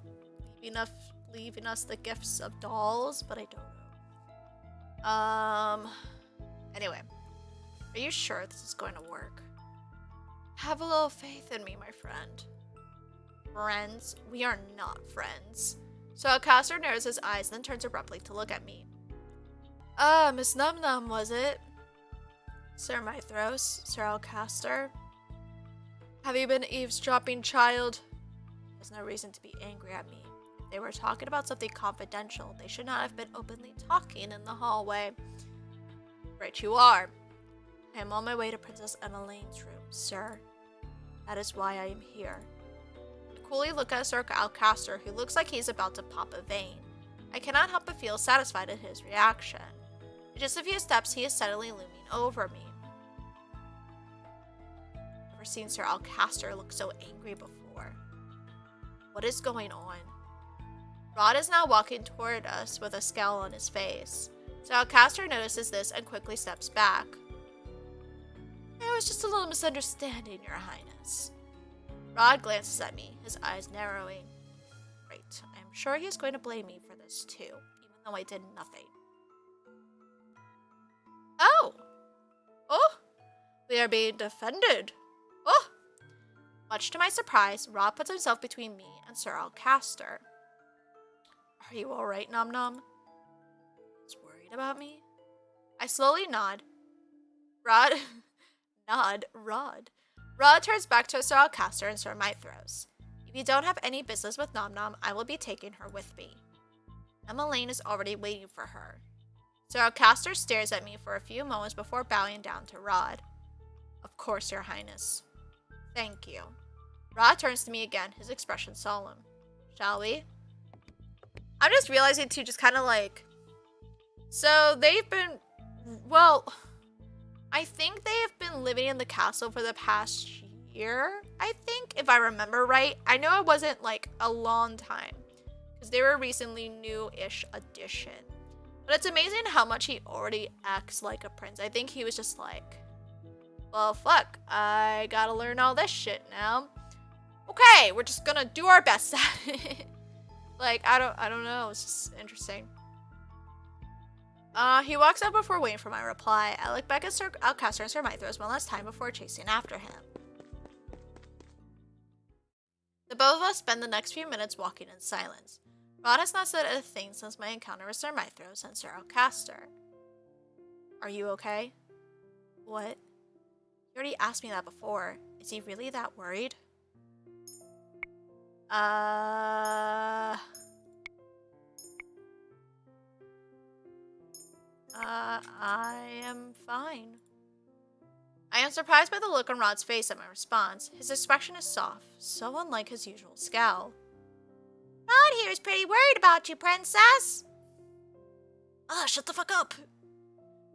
leaving us the gifts of dolls, but I don't know. Anyway. Are you sure this is going to work? Have a little faith in me, my friend. Friends? We are not friends. So Castor narrows his eyes, then turns abruptly to look at me. Ah, Miss Nom-Nom, was it? Sir Mithros, Sir Alcastor. Have you been eavesdropping, child? There's no reason to be angry at me. If they were talking about something confidential, they should not have been openly talking in the hallway. Right you are. I am on my way to Princess Emmeline's room, sir. That is why I am here. I coolly look at Sir Alcastor, who looks like he's about to pop a vein. I cannot help but feel satisfied at his reaction. In just a few steps, he is suddenly looming over me. I've never seen Sir Alcastor look so angry before. What is going on? Rod is now walking toward us with a scowl on his face. Sir Alcastor notices this and quickly steps back. There was just a little misunderstanding, Your Highness. Rod glances at me, his eyes narrowing. Great, I am sure he is going to blame me for this too, even though I did nothing. Oh! Oh! We are being defended. Oh! Much to my surprise, Rod puts himself between me and Sir Alcastor. Are you alright, Nom-Nom? He's worried about me? I slowly nod. Rod... Rod. Rod turns back to Sir Alcastor and Sir Mithros. If you don't have any business with Nom-Nom, I will be taking her with me. Emmeline is already waiting for her. Sir Alcastor stares at me for a few moments before bowing down to Rod. Of course, Your Highness. Thank you. Rod turns to me again, his expression solemn. Shall we? I'm just realizing too, just kind of like... So, they've been... Well... I think they have been living in the castle for the past year, I think, if I remember right. I know it wasn't, like, a long time, because they were a recently new-ish addition. But it's amazing how much he already acts like a prince. I think he was just like, well, fuck, I gotta learn all this shit now. Okay, we're just gonna do our best at it. Like, I don't know, it's just interesting. He walks up before waiting for my reply. I look back at Sir Alcastor and Sir Mithros one last time before chasing after him. The both of us spend the next few minutes walking in silence. Rod has not said a thing since my encounter with Sir Mithros and Sir Alcastor. Are you okay? What? You already asked me that before. Is he really that worried? I am fine. I am surprised by the look on Rod's face at my response. His expression is soft, so unlike his usual scowl. Rod here is pretty worried about you, princess. Shut the fuck up.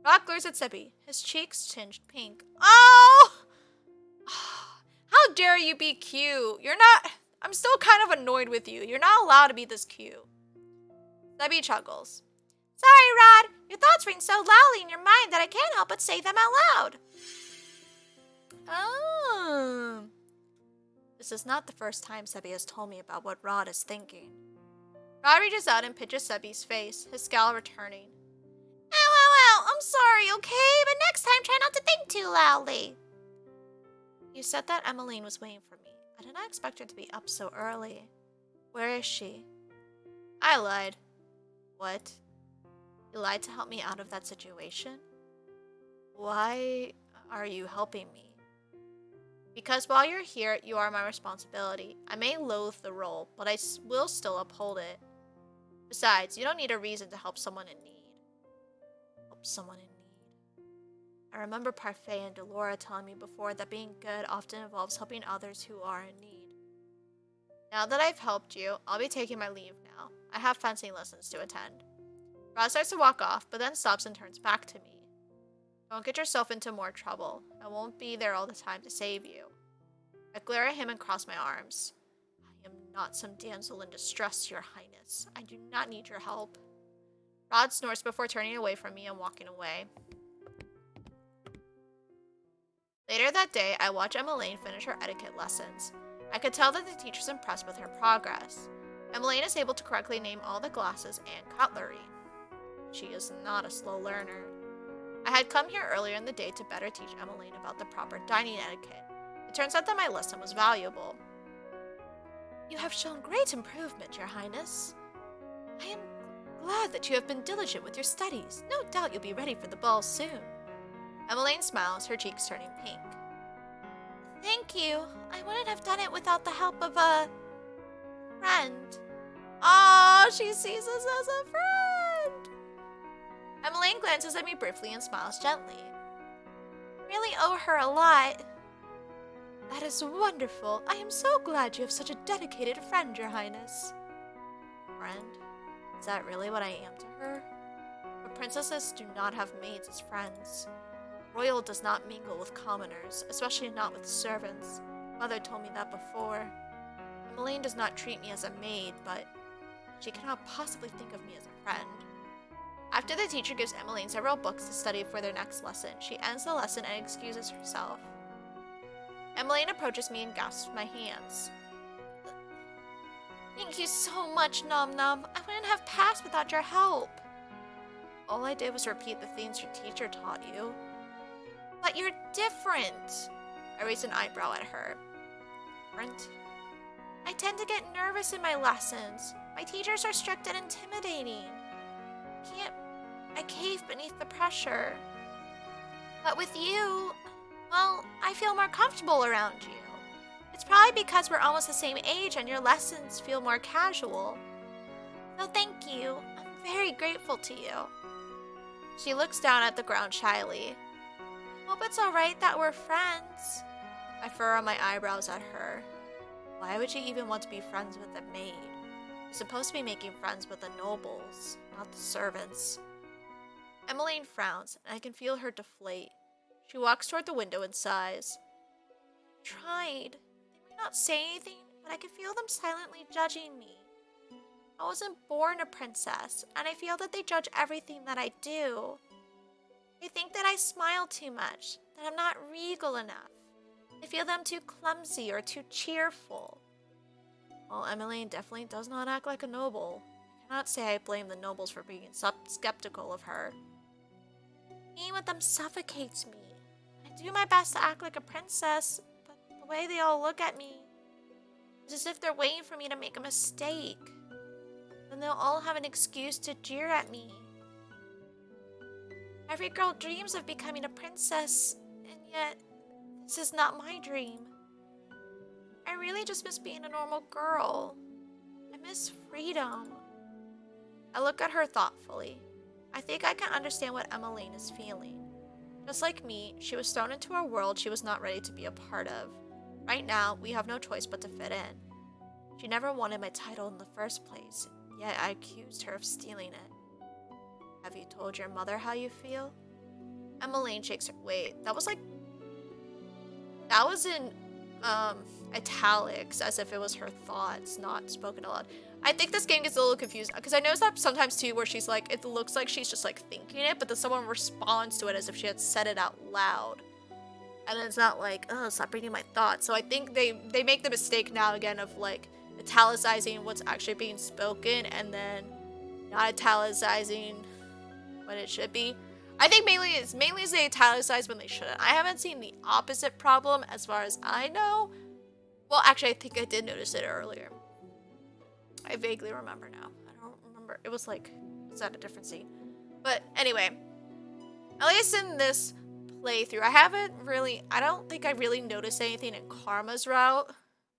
Rod glares at Seppi, his cheeks tinged pink. Oh! How dare you be cute? You're not... I'm still kind of annoyed with you. You're not allowed to be this cute. Zebby chuckles. Sorry, Rod. Your thoughts ring so loudly in your mind that I can't help but say them out loud. Oh. This is not the first time Zebby has told me about what Rod is thinking. Rod reaches out and pinches Zebby's face, his scowl returning. Ow, I'm sorry, okay? But next time try not to think too loudly. You said that Emmeline was waiting for me. I did not expect her to be up so early. Where is she? I lied. What? You lied to help me out of that situation? Why are you helping me? Because while you're here, you are my responsibility. I may loathe the role, but I will still uphold it. Besides, you don't need a reason to help someone in need. Help someone in need. I remember Parfait and Delora telling me before that being good often involves helping others who are in need. Now that I've helped you, I'll be taking my leave now. I have fencing lessons to attend. Rod starts to walk off, but then stops and turns back to me. Don't get yourself into more trouble. I won't be there all the time to save you. I glare at him and cross my arms. I am not some damsel in distress, Your Highness. I do not need your help. Rod snorts before turning away from me and walking away. Later that day, I watch Emmeline finish her etiquette lessons. I could tell that the teacher's impressed with her progress. Emmeline is able to correctly name all the glasses and cutlery. She is not a slow learner. I had come here earlier in the day to better teach Emmeline about the proper dining etiquette. It turns out that my lesson was valuable. You have shown great improvement, Your Highness. I am glad that you have been diligent with your studies. No doubt you'll be ready for the ball soon. Emmeline smiles, her cheeks turning pink. Thank you. I wouldn't have done it without the help of a friend. Oh, she sees us as a friend. Emmeline glances at me briefly and smiles gently. Really owe her a lot. That is wonderful. I am so glad you have such a dedicated friend, Your Highness. Friend? Is that really what I am to her? But princesses do not have maids as friends. Royal does not mingle with commoners, especially not with servants. Mother told me that before. Emmeline does not treat me as a maid, but she cannot possibly think of me as a friend. After the teacher gives Emmeline several books to study for their next lesson, she ends the lesson and excuses herself. Emmeline approaches me and grasps my hands. Thank you so much, Nom-Nom. I wouldn't have passed without your help. All I did was repeat the things your teacher taught you. But you're different. I raised an eyebrow at her. Different? I tend to get nervous in my lessons. My teachers are strict and intimidating. I cave beneath the pressure. But with you, well, I feel more comfortable around you. It's probably because we're almost the same age and your lessons feel more casual. So thank you. I'm very grateful to you. She looks down at the ground shyly. Hope it's alright that we're friends. I furrow my eyebrows at her. Why would you even want to be friends with a maid? You're supposed to be making friends with the nobles, not the servants. Emmeline frowns, and I can feel her deflate. She walks toward the window and sighs. Tried. They may not say anything, but I can feel them silently judging me. I wasn't born a princess, and I feel that they judge everything that I do. They think that I smile too much, that I'm not regal enough. I feel them too clumsy or too cheerful. Well, Emmeline definitely does not act like a noble. I cannot say I blame the nobles for being skeptical of her. Being with them suffocates me. I do my best to act like a princess, but the way they all look at me is as if they're waiting for me to make a mistake. Then they'll all have an excuse to jeer at me. Every girl dreams of becoming a princess, and yet this is not my dream. I really just miss being a normal girl. I miss freedom. I look at her thoughtfully. I think I can understand what Emmeline is feeling. Just like me, she was thrown into a world she was not ready to be a part of. Right now, we have no choice but to fit in. She never wanted my title in the first place, yet I accused her of stealing it. Have you told your mother how you feel? Emmeline shakes her. Wait, that was in italics, as if it was her thoughts, not spoken aloud. I think this game gets a little confused because I noticed that sometimes too where she's like, it looks like she's just like thinking it, but then someone responds to it as if she had said it out loud. And it's not like, oh, stop reading my thoughts. So I think they make the mistake now again of like italicizing what's actually being spoken and then not italicizing when it should be. I think mainly they italicize when they shouldn't. I haven't seen the opposite problem as far as I know. Well, actually, I think I did notice it earlier. I vaguely remember now. I don't remember. It was like, it's at a different scene. But anyway, at least in this playthrough, I don't think I really noticed anything in Karma's route.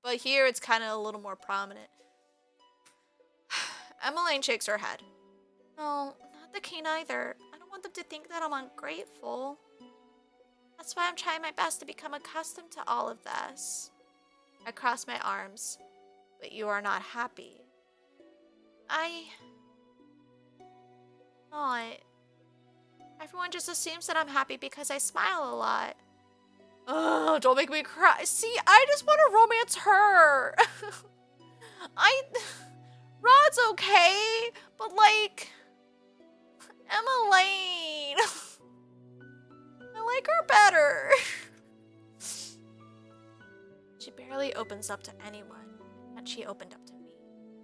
But here it's kind of a little more prominent. Emmeline shakes her head. No, not the king either. I don't want them to think that I'm ungrateful. That's why I'm trying my best to become accustomed to all of this. I cross my arms. But you are not happy. Not. Everyone just assumes that I'm happy because I smile a lot. Oh, don't make me cry. See, I just want to romance her. Rod's okay, but like, Emma Lane. I like her better. She barely opens up to anyone, and she opened up to me.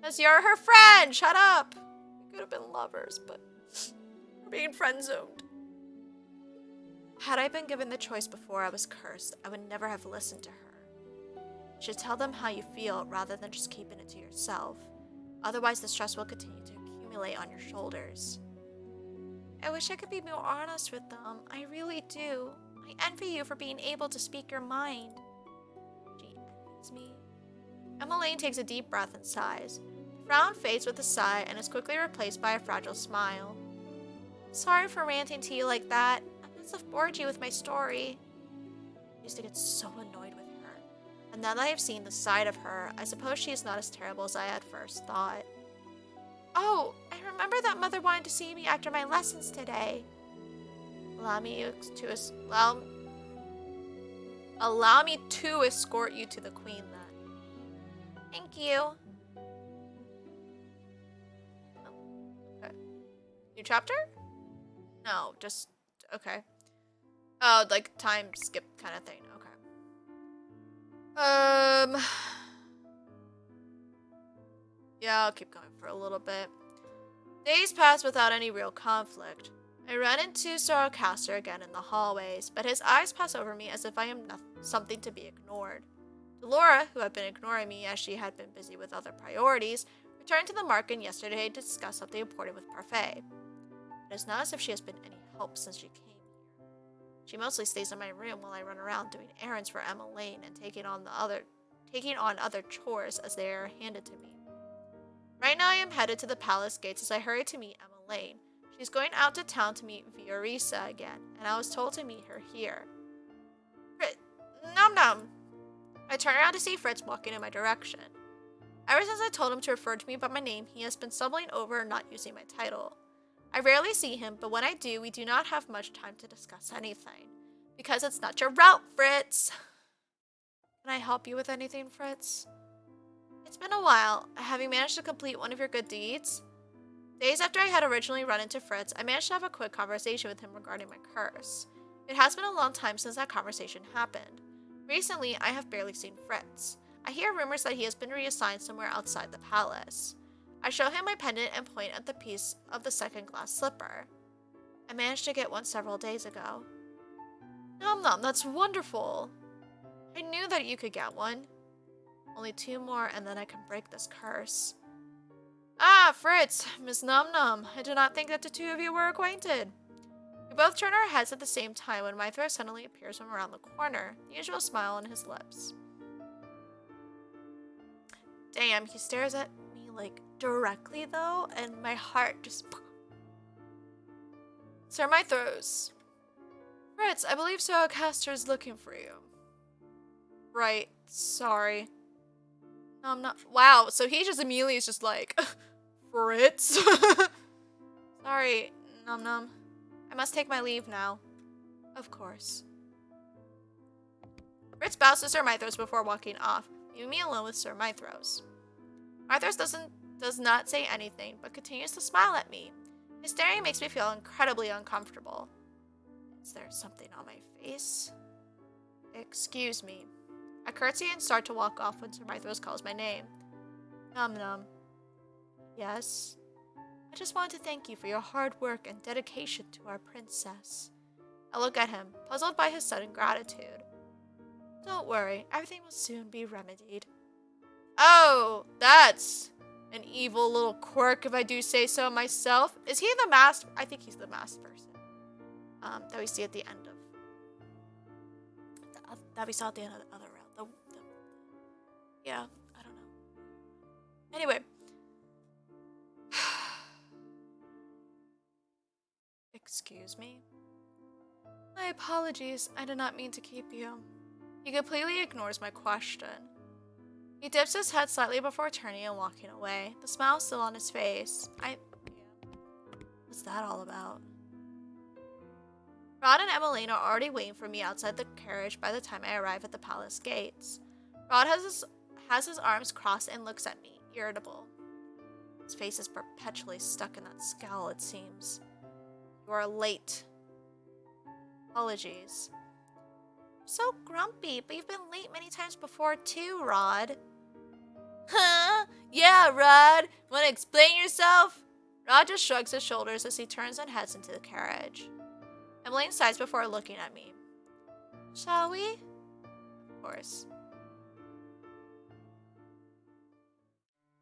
Because you're her friend! Shut up! We could have been lovers, but we're being friend-zoned. Had I been given the choice before I was cursed, I would never have listened to her. You should tell them how you feel rather than just keeping it to yourself. Otherwise, the stress will continue to accumulate on your shoulders. I wish I could be more honest with them. I really do. I envy you for being able to speak your mind. She envies me. Emmeline takes a deep breath and sighs. The frown fades with a sigh and is quickly replaced by a fragile smile. Sorry for ranting to you like that. I must have bored you with my story. I used to get so annoyed with her. And now that I have seen the side of her, I suppose she is not as terrible as I had first thought. Oh, I remember that Mother wanted to see me after my lessons today. Allow me to escort you to the Queen, then. Thank you. Oh, okay. New chapter? No, just... okay. Oh, like time skip kind of thing. Okay. Yeah, I'll keep going for a little bit. Days pass without any real conflict. I run into Zoroaster again in the hallways, but his eyes pass over me as if I am something to be ignored. Delora, who had been ignoring me as she had been busy with other priorities, returned to the market yesterday to discuss something important with Parfait. It is not as if she has been any help since she came here. She mostly stays in my room while I run around doing errands for Emma Lane and taking on other chores as they are handed to me. Right now I am headed to the palace gates as I hurry to meet Emma Lane. She's going out to town to meet Viorisa again, and I was told to meet her here. Nom-Nom! I turn around to see Fritz walking in my direction. Ever since I told him to refer to me by my name, he has been stumbling over and not using my title. I rarely see him, but when I do, we do not have much time to discuss anything. Because it's not your route, Fritz! Can I help you with anything, Fritz? It's been a while. Have you managed to complete one of your good deeds? Days after I had originally run into Fritz, I managed to have a quick conversation with him regarding my curse. It has been a long time since that conversation happened. Recently, I have barely seen Fritz. I hear rumors that he has been reassigned somewhere outside the palace. I show him my pendant and point at the piece of the second glass slipper. I managed to get one several days ago. Nom-Nom, that's wonderful! I knew that you could get one. Only 2 more and then I can break this curse. Ah, Fritz, Miss Nom-Nom, I did not think that the two of you were acquainted. We both turn our heads at the same time when Mythra suddenly appears from around the corner, the usual smile on his lips. Damn, he stares at me like directly though, and my heart just... Sir Mythros. Fritz, I believe Zoroaster is looking for you. Right, sorry. No, I'm not. Wow, so he just immediately is just like, Fritz? Sorry, Nom-Nom. I must take my leave now. Of course. Fritz bows to Sir Mythros before walking off, leaving me alone with Sir Mythros. Mythros doesn't does not say anything, but continues to smile at me. His staring makes me feel incredibly uncomfortable. Is there something on my face? Excuse me. I curtsy and start to walk off when Sir Mythros calls my name. Nom-Nom. Yes? I just wanted to thank you for your hard work and dedication to our princess. I look at him, puzzled by his sudden gratitude. Don't worry, everything will soon be remedied. Oh, that's an evil little quirk, if I do say so myself. Is he the masked? I think he's the masked person. That we see at the end of that we saw at the end of the other round. Yeah, I don't know. Anyway. Excuse me? My apologies, I did not mean to keep you. He completely ignores my question. He dips his head slightly before turning and walking away, the smile still on his face. What's that all about? Rod and Emmeline are already waiting for me outside the carriage by the time I arrive at the palace gates. Rod has his arms crossed and looks at me, irritable. His face is perpetually stuck in that scowl, it seems. You are late. Apologies. I'm so grumpy, but you've been late many times before too, Rod. Huh? Yeah, Rod. Want to explain yourself? Rod just shrugs his shoulders as he turns and heads into the carriage. Emmeline sighs before looking at me. Shall we? Of course.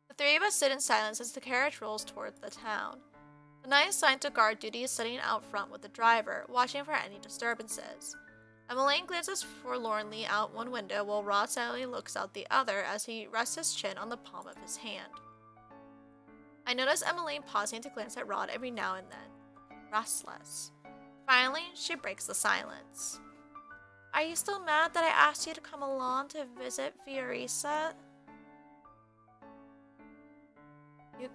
The three of us sit in silence as the carriage rolls toward the town. The knight assigned to guard duty is sitting out front with the driver, watching for any disturbances. Emmeline glances forlornly out one window while Rod silently looks out the other as he rests his chin on the palm of his hand. I notice Emmeline pausing to glance at Rod every now and then, restless. Finally, she breaks the silence. Are you still mad that I asked you to come along to visit Fiorisa? You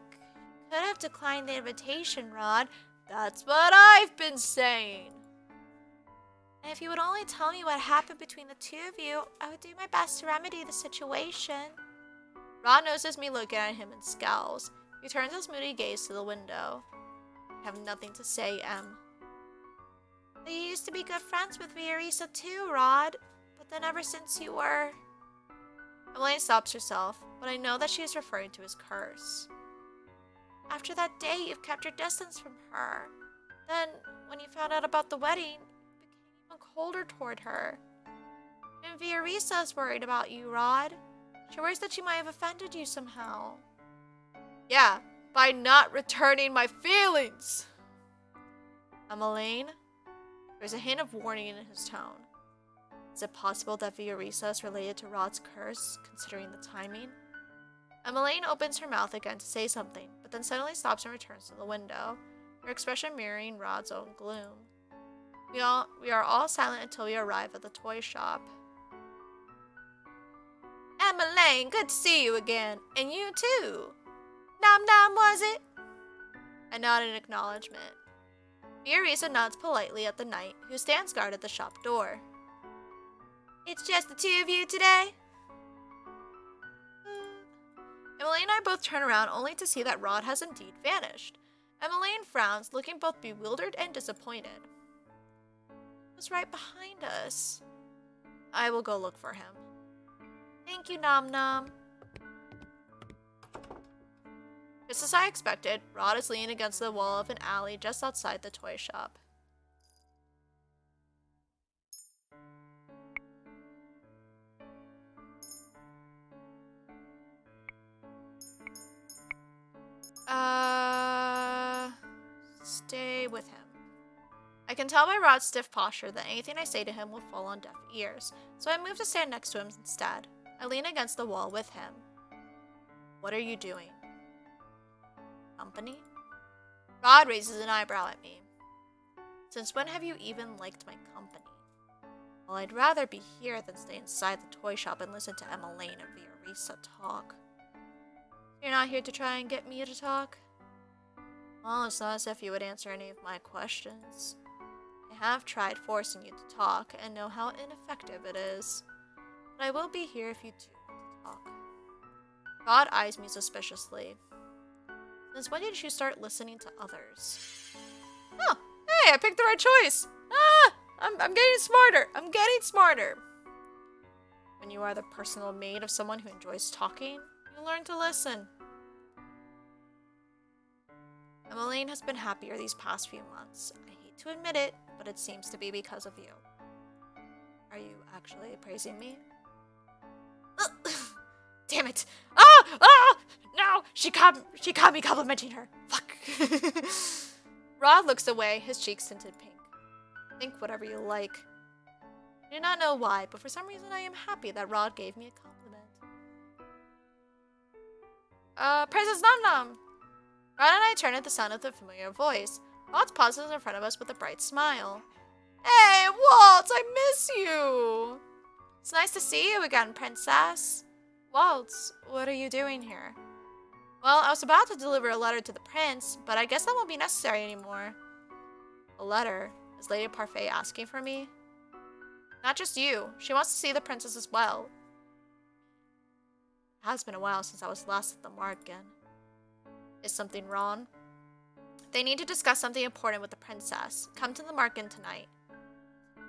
could have declined the invitation, Rod. That's what I've been saying. And if you would only tell me what happened between the two of you, I would do my best to remedy the situation. Rod notices me looking at him and scowls. He turns his moody gaze to the window. I have nothing to say, Em. You used to be good friends with Fiorisa too, Rod. But then ever since you were... Emmeline stops herself, but I know that she is referring to his curse. After that day, you've kept your distance from her. Then, when you found out about the wedding, you became even colder toward her. And Fiorisa is worried about you, Rod. She worries that she might have offended you somehow. Yeah, by not returning my feelings. Emmeline? There's a hint of warning in his tone. Is it possible that Fiorisa is related to Rod's curse, considering the timing? Emmeline opens her mouth again to say something, but then suddenly stops and returns to the window, her expression mirroring Rod's own gloom. We are all silent until we arrive at the toy shop. Emmeline, good to see you again. And you too. Nom-Nom, was it? I nod in acknowledgement. Fiorisa nods politely at the knight, who stands guard at the shop door. It's just the two of you today? Emmeline and I both turn around only to see that Rod has indeed vanished. Emmeline frowns, looking both bewildered and disappointed. He was right behind us. I will go look for him. Thank you, Nom-Nom. Just as I expected, Rod is leaning against the wall of an alley just outside the toy shop. Stay with him. I can tell by Rod's stiff posture that anything I say to him will fall on deaf ears, so I move to stand next to him instead. I lean against the wall with him. What are you doing? Company? Rod raises an eyebrow at me. Since when have you even liked my company? Well, I'd rather be here than stay inside the toy shop and listen to Emmeline and Fiorisa talk. You're not here to try and get me to talk? Well, it's not as if you would answer any of my questions. I have tried forcing you to talk and know how ineffective it is. But I will be here if you do want to talk. Rod eyes me suspiciously. Since when did you start listening to others? Oh, hey, I picked the right choice. Ah, I'm getting smarter. I'm getting smarter. When you are the personal maid of someone who enjoys talking, you learn to listen. Emmeline has been happier these past few months. I hate to admit it, but it seems to be because of you. Are you actually praising me? Damn it! Ah! Ah! No! She caught me complimenting her. Fuck. Rod looks away, his cheeks tinted pink. Think whatever you like. I do not know why, but for some reason I am happy that Rod gave me a compliment. Princess Nom-Nom! Rod and I turn at the sound of the familiar voice. Waltz pauses in front of us with a bright smile. Hey, Waltz, I miss you! It's nice to see you again, Princess. Waltz, what are you doing here? Well, I was about to deliver a letter to the prince, but I guess that won't be necessary anymore. A letter? Is Lady Parfait asking for me? Not just you. She wants to see the princess as well. It has been a while since I was last at the Marken. Is something wrong? They need to discuss something important with the princess. Come to the Marken tonight.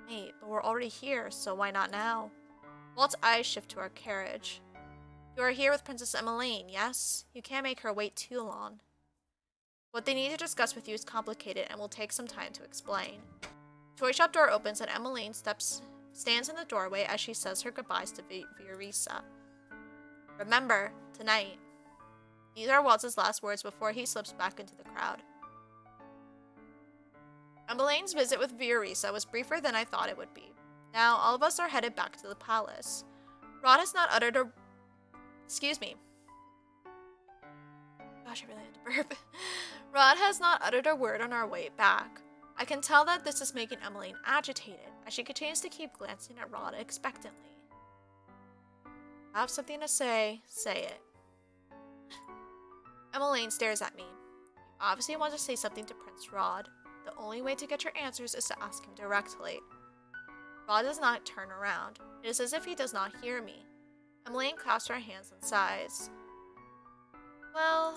Wait, but we're already here, so why not now? Walt's eyes shift to our carriage. You are here with Princess Emmeline, yes? You can't make her wait too long. What they need to discuss with you is complicated and will take some time to explain. The toy shop door opens and Emmeline stands in the doorway as she says her goodbyes to Viorisa. Remember, tonight. These are Waltz's last words before he slips back into the crowd. Emmeline's visit with Viorisa was briefer than I thought it would be. Now, all of us are headed back to the palace. Rod has not uttered a... Excuse me. Gosh, I really had to burp. Rod has not uttered a word on our way back. I can tell that this is making Emmeline agitated, as she continues to keep glancing at Rod expectantly. Have something to say it. Emmeline stares at me. You obviously want to say something to Prince Rod. The only way to get your answers is to ask him directly. Rod does not turn around. It is as if he does not hear me. Emmeline clasps her hands and sighs. Well...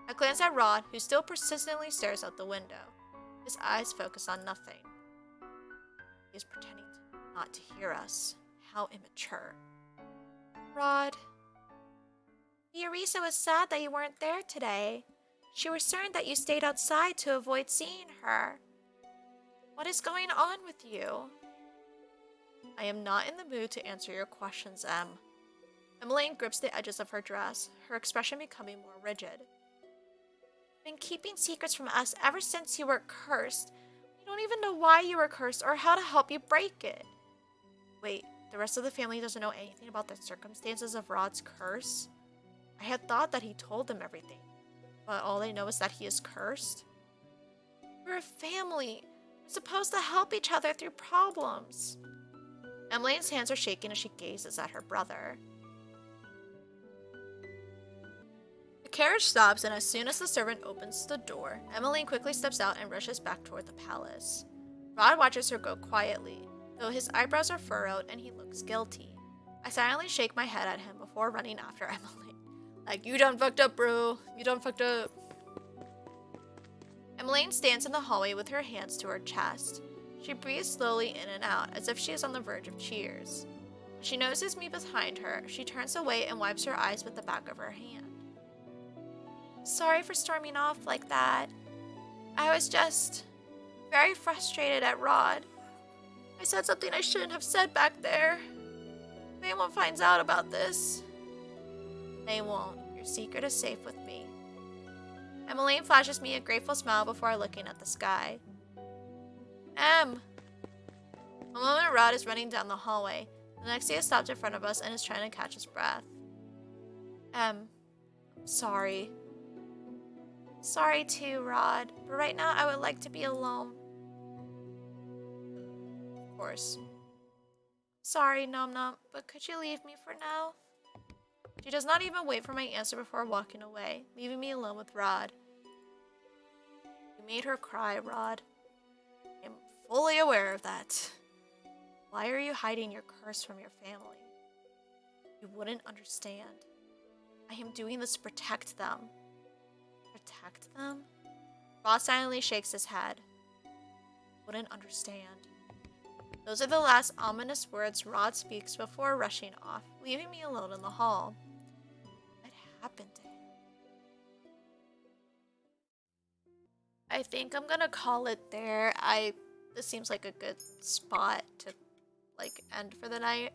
I glance at Rod, who still persistently stares out the window. His eyes focus on nothing. He is pretending not to hear us. How immature. Rod... Viorisa was sad that you weren't there today. She was certain that you stayed outside to avoid seeing her. What is going on with you? I am not in the mood to answer your questions, Em. Emmeline grips the edges of her dress, her expression becoming more rigid. You've been keeping secrets from us ever since you were cursed. We don't even know why you were cursed or how to help you break it. Wait, the rest of the family doesn't know anything about the circumstances of Rod's curse? I had thought that he told them everything, but all they know is that he is cursed? We're a family. We're supposed to help each other through problems. Emmeline's hands are shaking as she gazes at her brother. The carriage stops, and as soon as the servant opens the door, Emmeline quickly steps out and rushes back toward the palace. Rod watches her go quietly, though his eyebrows are furrowed and he looks guilty. I silently shake my head at him before running after Emmeline. Like, you done fucked up, bro. You done fucked up. Emmeline stands in the hallway with her hands to her chest. She breathes slowly in and out, as if she is on the verge of tears. When she notices me behind her, she turns away and wipes her eyes with the back of her hand. Sorry for storming off like that. I was just very frustrated at Rod. I said something I shouldn't have said back there. If anyone finds out about this... They won't. Your secret is safe with me. Emmeline flashes me a grateful smile before looking at the sky. Em! A moment Rod is running down the hallway. The next he has stopped in front of us and is trying to catch his breath. I'm sorry. Sorry too, Rod. But right now I would like to be alone. Of course. Sorry, Nom-Nom, but could you leave me for now? She does not even wait for my answer before walking away, leaving me alone with Rod. You made her cry, Rod. I am fully aware of that. Why are you hiding your curse from your family? You wouldn't understand. I am doing this to protect them. protect them? Rod silently shakes his head. Wouldn't understand. Those are the last ominous words Rod speaks before rushing off, leaving me alone in the hall. What happened to him? I think I'm gonna call it there. This seems like a good spot to, like, end for the night.